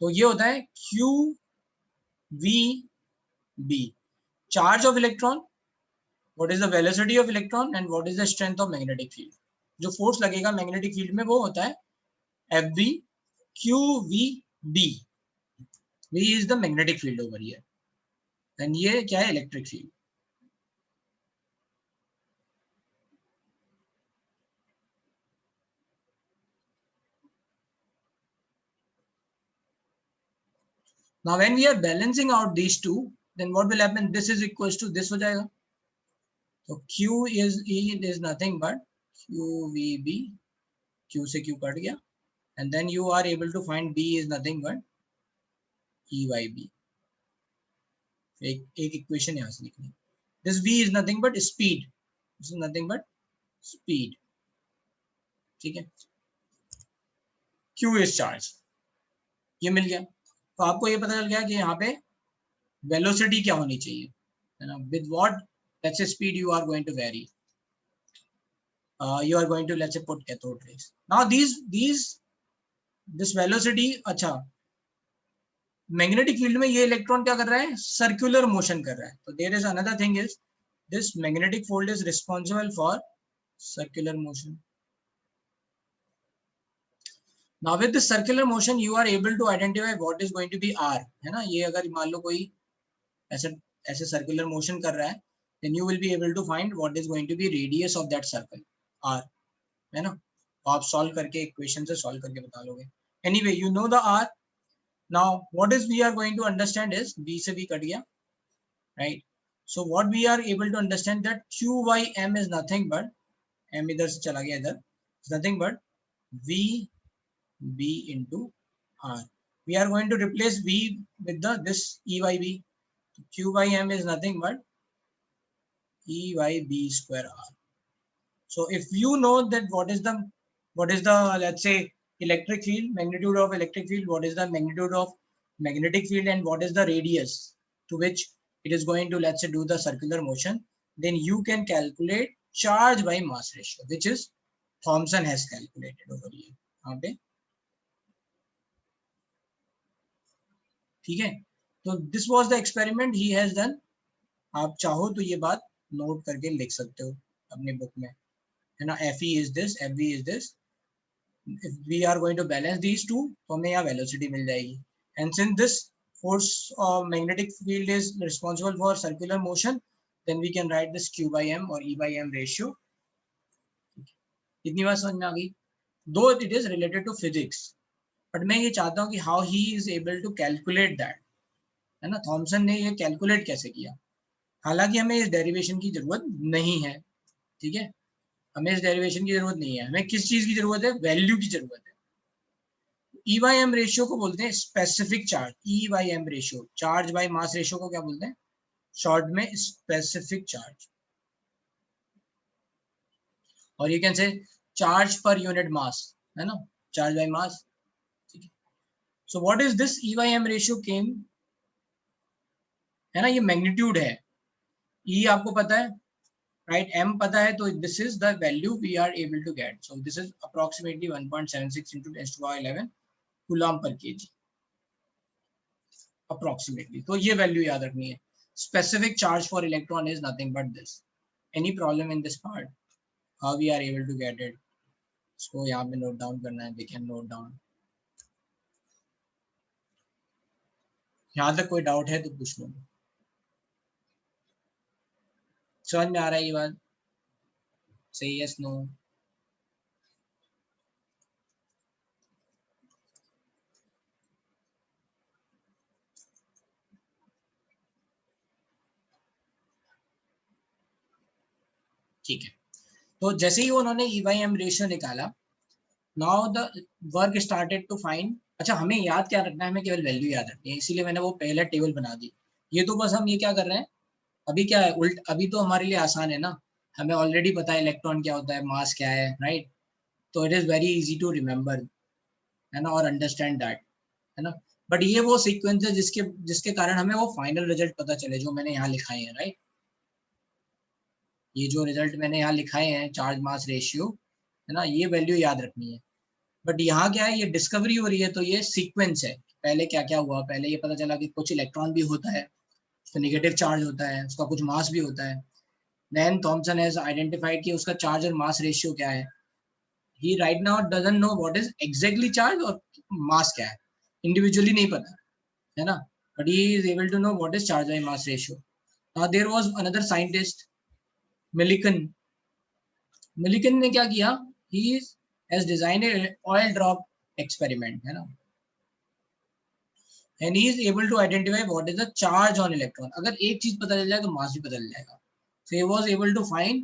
तो ये होता है Q V B, charge of electron, what is the velocity of electron and what is the strength of magnetic field। जो फोर्स लगेगा मैग्नेटिक फील्ड में वो होता है FB QVB। V is the magnetic field over here and ये क्या है, electric field. Now when we are balancing out these two, then what will happen, this is equals to this हो जाएगा। तो Q is nothing but QVB, Q से Q cut गया, and then you are able to find B is nothing but EYB। एक equation यहाँ से लिखनी, this V is nothing but speed, this is nothing but speed, ठीक है। Q is charge, ये मिल गया। तो आपको ये पता चल गया कि यहाँ पे वेलोसिटी क्या होनी चाहिए, है ना, with what let's say speed you are going to vary, you are going to let's say put cathode rays। Now this velocity, अच्छा, मैग्नेटिक फील्ड में ये इलेक्ट्रॉन क्या कर रहा है, सर्कुलर मोशन कर रहा है। तो there is another thing is this magnetic field is responsible for circular motion. Now with this circular motion you are able to identify what is going to be R, है ना। ये अगर मान लो कोई ऐसे सर्कुलर मोशन कर रहा है, then you will be able to find what is going to be radius of that circle, R, है ना। तो आप सॉल्व करके इक्वेशन से सॉल्व करके बता लोगे। Anyway you know the are. Now what is we are going to understand is B से B कट गया, right? So what we are able to understand that Q by M is nothing but, M इधर से चला गया इधर, is nothing but V B into R। We are going to replace V with this E by B। Q by M is nothing but E by B square R। So if you know that what is the let's say electric field, magnitude of electric field, what is the magnitude of magnetic field, and what is the radius to which it is going to let's say do the circular motion, then you can calculate charge by mass ratio, which is Thomson has calculated over here। यहाँ पे ठीक है। तो this was the experiment he has done। आप चाहो तो ये बात नोट करके लिख सकते हो अपने बुक में, है ना। FE is this, FV is this। If we are going to balance these two, तो हमें यहाँ velocity मिल जाएगी। And since this force of magnetic field is responsible for circular motion, then we can write this Q by M or E by M ratio। इतनी बात समझ में आ गई। Though it is related to physics, but मैं ये चाहता हूँ कि how he is able to calculate that, है ना। थॉमसन ने ये कैलकुलेट कैसे किया। हालांकि हमें इस डेरिवेशन की जरूरत नहीं है, ठीक है, हमें इस डेरिवेशन की जरूरत नहीं है। हमें किस चीज की जरूरत है, वैल्यू की जरूरत है। E by M रेशियो को बोलते हैं specific charge. E by M ratio, charge by mass ratio को क्या बोलते हैं, शॉर्ट में स्पेसिफिक चार्ज, और you can say charge per unit mass, है ना, चार्ज बाय मास, ठीक है। So what is this E by M ratio came है ना, ये मैग्नीट्यूड है, ई आपको पता है राइट, एम पता है, तो this is the value we are able to get, so this is approximately 1.76 into 10 to the power 11 coulomb per kg approximately. तो ये वैल्यू याद रखनी है। Specific charge for electron is nothing but this. Any problem in this part, how we are able to get it, इसको यहाँ पे note down करना है, वी कैन नोट डाउन। यहाँ तक कोई डाउट है तो पूछ लो, समझ में आ रहा है ये बात? सही, यस नो? ठीक है, तो जैसे ही उन्होंने E/M रेशियो निकाला, now the work started to find. अच्छा, हमें याद क्या रखना है, हमें केवल वैल्यू याद रखनी है, इसीलिए मैंने वो पहला टेबल बना दी। ये तो बस हम ये क्या कर रहे हैं अभी, क्या है उल्ट, अभी तो हमारे लिए आसान है ना, हमें ऑलरेडी पता है इलेक्ट्रॉन क्या होता है, मास क्या है, राइट? तो it is very easy to remember, है ना, और अंडरस्टैंड दैट, है ना। बट ये वो सीक्वेंस है जिसके जिसके कारण हमें वो फाइनल रिजल्ट पता चले जो मैंने यहाँ लिखाए हैं, राइट? ये जो रिजल्ट मैंने यहाँ लिखाए हैं, चार्ज मास रेशियो, है ना, ये वैल्यू याद रखनी है। बट यहाँ क्या है, ये डिस्कवरी हो रही है, तो ये सीक्वेंस है, पहले क्या क्या हुआ, पहले ये पता चला कि कुछ इलेक्ट्रॉन भी होता है, उसका नेगेटिव चार्ज होता है, उसका कुछ मास भी होता है। देन थॉमसन हैज आइडेंटिफाइड कि उसका चार्ज और मास रेशियो क्या है। He right now doesn't know what is exactly charge और मास क्या है, इंडिविजुअली नहीं पता, है ना, but he is able to know what is charge by mass ratio. Now there was another scientist, Millikan. Millikan ने क्या किया, he has designed a oil drop experiment, है ना, and he is able to identify what is the charge on electron। अगर एक चीज पता चल जाए तो मास भी पता चल जाएगा। So he was able to find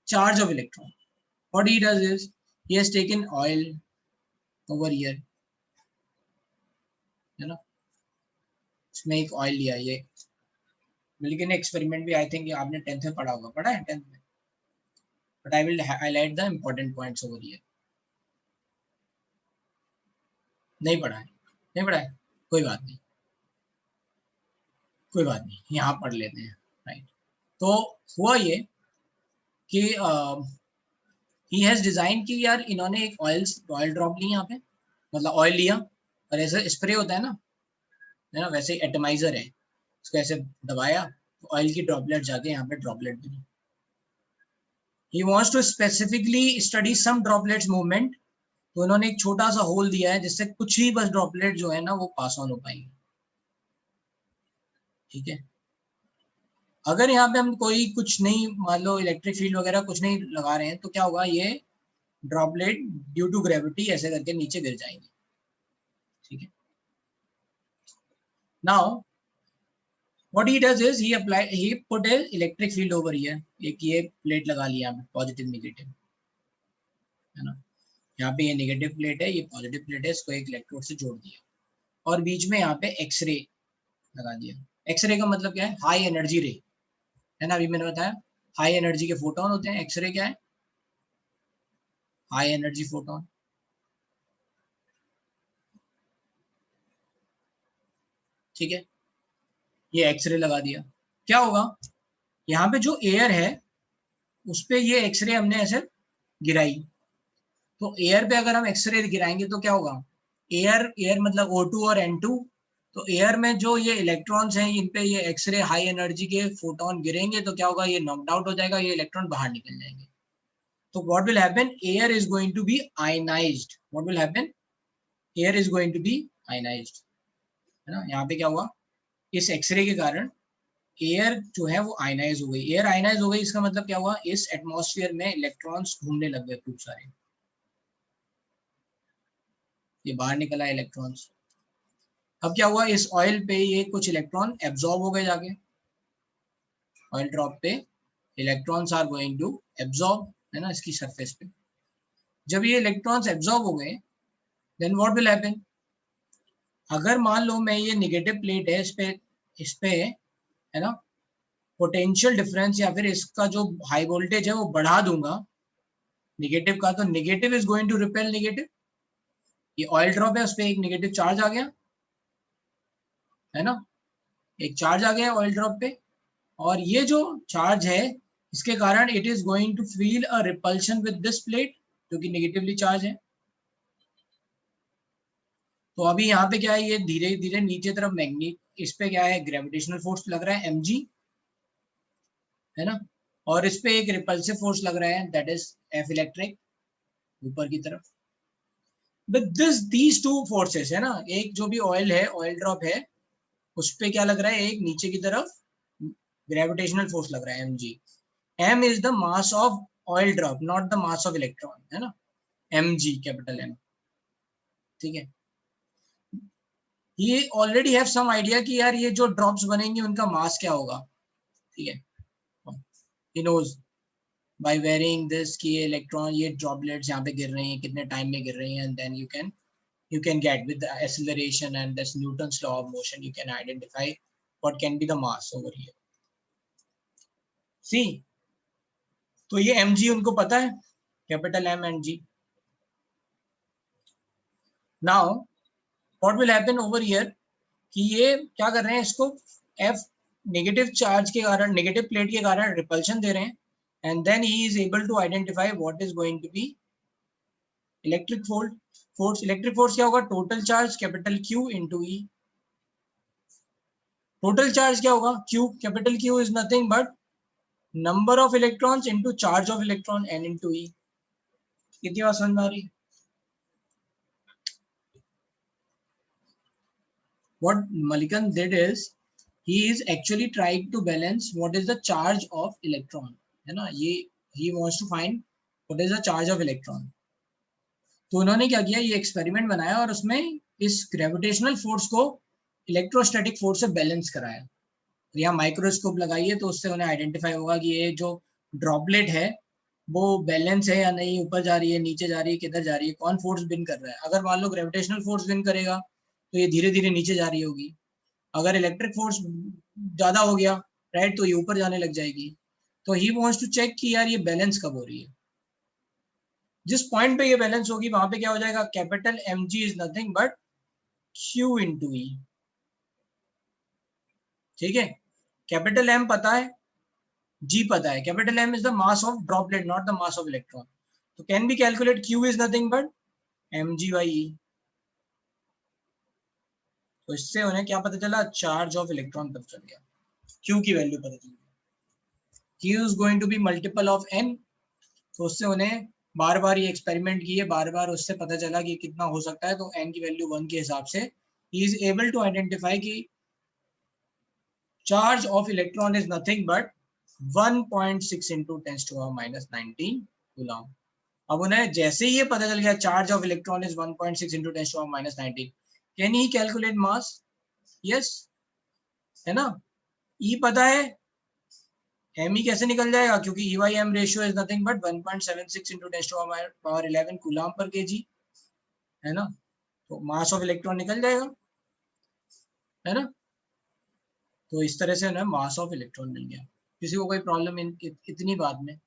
charge of electron। What he does is he has taken oil over here, है ना, इसमें एक ऑयल लिया, ये मिलिकन एक्सपेरिमेंट भी आई थिंक आपने 10th में पढ़ा होगा, पढ़ा है 10th में, but I will highlight the important points over here. नहीं पढ़ा है, नहीं पढ़ा है, कोई बात नहीं, कोई बात नहीं, यहाँ पढ़ लेते हैं, राइट। तो हुआ ये कि ही हैज डिजाइन की, यार इन्होंने एक ऑयल ड्रॉप ली यहाँ पे, मतलब ऑयल लिया और ऐसे स्प्रे होता है ना, वैसे एटमाइजर है, इसको ऐसे दबाया तो ऑयल की ड्रॉपलेट जाके यहाँ पे ड्रॉपलेट बनी। He wants to specifically study some droplets movement, तो उन्होंने एक छोटा सा होल दिया है जिससे कुछ ही बस ड्रॉपलेट जो है ना वो पास ऑन हो पाएंगे, ठीक है। अगर यहाँ पे हम कोई कुछ नहीं, मान लो इलेक्ट्रिक फील्ड वगैरह कुछ नहीं लगा रहे हैं, तो क्या होगा, ये ड्रॉपलेट ड्यू टू ग्रेविटी ऐसे करके नीचे गिर जाएंगे, ठीक है। Now what he does is he put A electric field over here, एक ये प्लेट लगा लिया हमें, पॉजिटिव नेगेटिव, है ना, यहाँ पे ये नेगेटिव प्लेट है, ये पॉजिटिव प्लेट है, इसको एक इलेक्ट्रोड से जोड़ दिया और बीच में यहाँ पे एक्सरे लगा दिया। एक्सरे का मतलब क्या है, हाई एनर्जी रे, है ना, अभी मैंने बताया हाई एनर्जी के फोटोन होते हैं, एक्सरे क्या है, हाई एनर्जी फोटोन, ठीक है। ये एक्सरे लगा दिया, क्या होगा, यहाँ पे जो एयर है उस पे ये एक्सरे हमने ऐसे गिराई, तो एयर पे अगर हम एक्सरे गिराएंगे तो क्या होगा, एयर मतलब O2 और N2, तो एयर में जो ये इलेक्ट्रॉन्स हैं इन पे ये एक्सरे हाई एनर्जी के फोटोन गिरेंगे तो क्या होगा, ये नॉकड आउट हो जाएगा, ये इलेक्ट्रॉन बाहर निकल जाएंगे। तो what will happen, air is going to be ionised, what will happen, air is going to be ionised, है ना। यहाँ पे क्या हुआ, इस एक्सरे के कारण एयर जो है वो आयनाइज हो गई। एयर आयनाइज हो गई इसका मतलब क्या हुआ, इस एटमॉस्फेयर में इलेक्ट्रॉन्स घूमने लग गए खूब सारे, ये बाहर निकला इलेक्ट्रॉन्स। अब क्या हुआ, इस ऑयल पे ये कुछ इलेक्ट्रॉन एब्जॉर्ब हो गए जाके, ऑयल ड्रॉप पे electrons are going to absorb, है ना, इसकी सरफेस पे। जब ये इलेक्ट्रॉन्स एब्जॉर्ब हो गए देन व्हाट विल हैपन, अगर मान लो मैं ये नेगेटिव प्लेट है, इस पे है ना पोटेंशियल डिफरेंस या फिर इसका जो हाई वोल्टेज है वो बढ़ा दूंगा नेगेटिव का, तो negative is going to repel negative, ये ऑयल ड्रॉप है उस पर एक नेगेटिव चार्ज आ गया, है ना, एक चार्ज आ गया ऑयल ड्रॉप पे, और ये जो चार्ज है इसके कारण it is going to feel a repulsion with this plate जो कि नेगेटिवली चार्ज है। तो अभी यहाँ पे क्या है, ये धीरे धीरे नीचे तरफ मैग्नेट, इस पे क्या है ग्रेविटेशनल फोर्स लग रहा है mg, है ना, और इस पे एक रिपल्सिव फोर्स लग रहा है दैट इज एफ इलेक्ट्रिक ऊपर की तरफ। With this these two forces, है ना, एक जो भी ऑयल है, ऑयल ड्रॉप है, उस पे क्या लग रहा है, एक नीचे की तरफ ग्रेविटेशनल फोर्स लग रहा है mg। m is the mass of oil drop, not the mass of electron, है ना, mg कैपिटल M, ठीक है। ये ऑलरेडी हैव सम आइडिया कि यार ये जो ड्रॉप्स बनेंगे उनका मास क्या होगा, ठीक है। He knows by varying this कि ये इलेक्ट्रॉन, ये ड्रॉपलेट्स यहाँ पे गिर रहे हैं, कितने टाइम में गिर रही हैं, and then you can get with the acceleration and this Newton's law of motion, you can identify what can be the mass over here. See, तो ये mg उनको पता है, capital M and G. Now what will happen over here कि ये क्या कर रहे हैं, इसको F नेगेटिव चार्ज के कारण, नेगेटिव प्लेट के कारण रिपल्शन दे रहे हैं, and then he is able to identify what is going to be electric force. Electric force क्या होगा, total charge capital Q into E। Total charge क्या होगा, Q, capital Q is nothing but number of electrons into charge of electron N into E। कितनी बात समझ में आ रही है? What Mulliken did is he is actually trying to balance what is the charge of electron, है ना, ये he wants to find what is the charge of electron। तो उन्होंने क्या किया, ये एक्सपेरिमेंट बनाया और उसमें इस ग्रेविटेशनल फोर्स को इलेक्ट्रोस्टैटिक फोर्स से बैलेंस कराया। यहाँ माइक्रोस्कोप लगाइए तो उससे उन्हें आइडेंटिफाई होगा कि ये जो ड्रॉपलेट है वो बैलेंस है या नहीं, ऊपर जा रही है, नीचे जा रही है, किधर जा रही है, कौन फोर्स विन कर रहा है। अगर मान लो ग्रेविटेशनल फोर्स विन करेगा तो ये धीरे धीरे नीचे जा रही होगी, अगर इलेक्ट्रिक फोर्स ज्यादा हो गया राइट तो ये ऊपर जाने लग जाएगी। तो ही वांट्स टू चेक कि यार ये बैलेंस कब हो रही है। जिस पॉइंट पे ये बैलेंस होगी वहां पे क्या हो जाएगा, capital mg is nothing but q into E, ठीक है। कैपिटल M पता है, G पता है, capital M is the mass of droplet not the mass of electron. तो can be calculate Q is nothing but mg by E। तो इससे उन्हें क्या पता चला, चार्ज ऑफ इलेक्ट्रॉन पता चल गया, Q की वैल्यू पता चल गई। Q is going to be multiple of N। तो उससे उन्हें बार बार ये एक्सपेरिमेंट किए, बार बार उससे पता चला कि कितना हो सकता है। तो N की वैल्यू 1 के हिसाब से he is able to identify कि charge of electron is nothing but 1.6 into 10⁻⁻19 coulomb. अब उन्हें जैसे ही ये पता चल गया charge of electron is 1.6 into 10⁻⁻19, can he calculate mass? Yes, है ना। E पता है, M ही कैसे निकल जाएगा, क्योंकि E by M ratio is nothing but 1.76 into 10⁻11 coulomb per kg, है ना। तो मास ऑफ इलेक्ट्रॉन निकल जाएगा, है ना। तो इस तरह से उन्हें मास ऑफ इलेक्ट्रॉन मिल गया। किसी को कोई प्रॉब्लम इतनी बात में?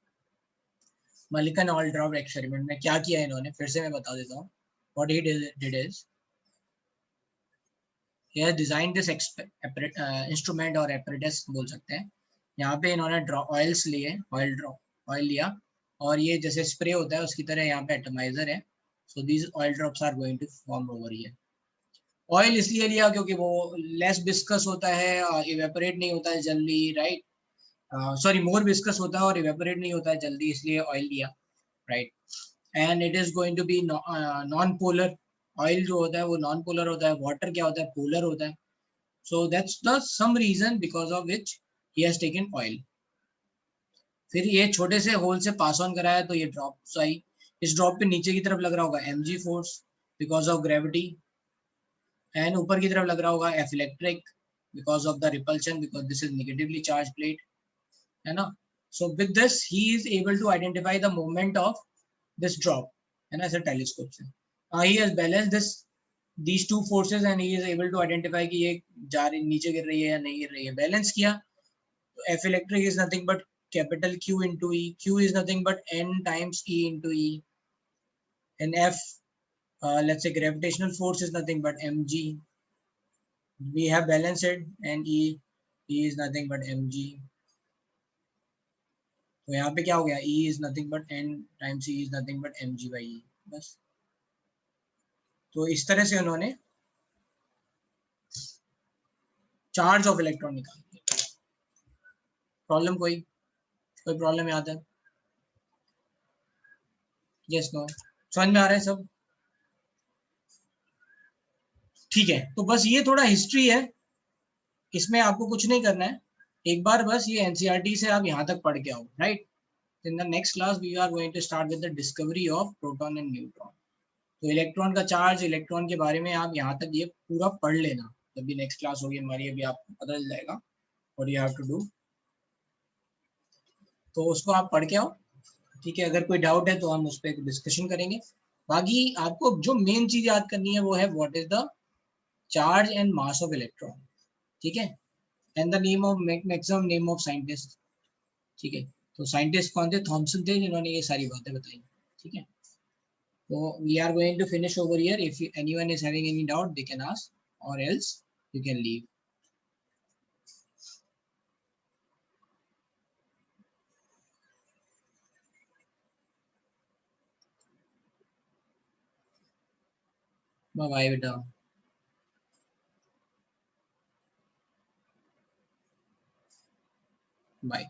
मलिकन ऑयल ड्रॉप एक्सपेरिमेंट में क्या किया इन्होंने, फिर से मैं बता देता हूँ। What he did is he has designed this instrument और apparatus बोल सकते हैं। यहाँ पे इन्होंने ऑयल्स लिए, ऑयल लिया और ये जैसे स्प्रे होता है उसकी तरह यहाँ पे एटमाइजर है। So these oil drops are going to form over here. Oil इसलिए लिया क्योंकि वो लेस विस्कस होता है, इवेपोरेट नहीं होता है जल्दी, राइट। सॉरी, मोर विस्कस होता है और इवेपोरेट नहीं होता है जल्दी, इसलिए ऑयल लिया, right. And it is going to be non polar. Oil जो होता है वो नॉन पोलर होता है, वाटर क्या होता है, पोलर होता है। So that's the some reason because of which he has taken oil. फिर ये छोटे से होल से पास ऑन कराया तो ये ड्रॉप्स आई। इस ड्रॉप पे नीचे की तरफ लग रहा होगा mg force because of gravity, and ऊपर की तरफ लग रहा होगा F electric because of the repulsion, because this is negatively charge plate, है ना। So with this he is able to identify the moment of this drop, है ना, ऐसे टेलीस्कोप से। He has balanced this these two forces and he is able to identify कि ये जा रही, नीचे गिर रही है या नहीं गिर रही है। बैलेंस किया तो F electric is nothing but capital Q into E. Q is nothing but N times E into E. And F, let's say gravitational force is nothing but mg, we have balanced it, and E is nothing but mg. तो यहाँ पे क्या हो गया, E is nothing but n times E is nothing but mg by E, बस. तो इस तरह से उन्होंने चार्ज ऑफ इलेक्ट्रॉन निकाल दिया. प्रॉब्लम कोई प्रॉब्लम याद है? यस नो, समझ में आ रहा है सब? ठीक है, तो बस ये थोड़ा हिस्ट्री है, इसमें आपको कुछ नहीं करना है. एक बार बस ये एनसीईआरटी से आप यहाँ तक पढ़ के आओ, right? In the next class we are going to start with the discovery of proton and neutron. तो इलेक्ट्रॉन का चार्ज, इलेक्ट्रॉन के बारे में आप यहाँ तक ये पूरा पढ़ लेना. जब भी नेक्स्ट क्लास होगी हमारी, अभी आपको पता चल जाएगा what you have to do. तो उसको आप पढ़ के आओ, ठीक है? अगर कोई डाउट है तो हम उस पर डिस्कशन करेंगे. बाकी आपको जो मेन चीज याद करनी है वो है what is the charge and mass of electron, ठीक है? And the name of maximum name of scientist, ठीक है? तो साइंटिस्ट कौन थे? थॉमसन थे, जिन्होंने ये सारी बातें बताई, ठीक है? तो we are going to finish over here. If anyone is having any doubt they can ask or else you can leave. Bye bye बेटा. बाय.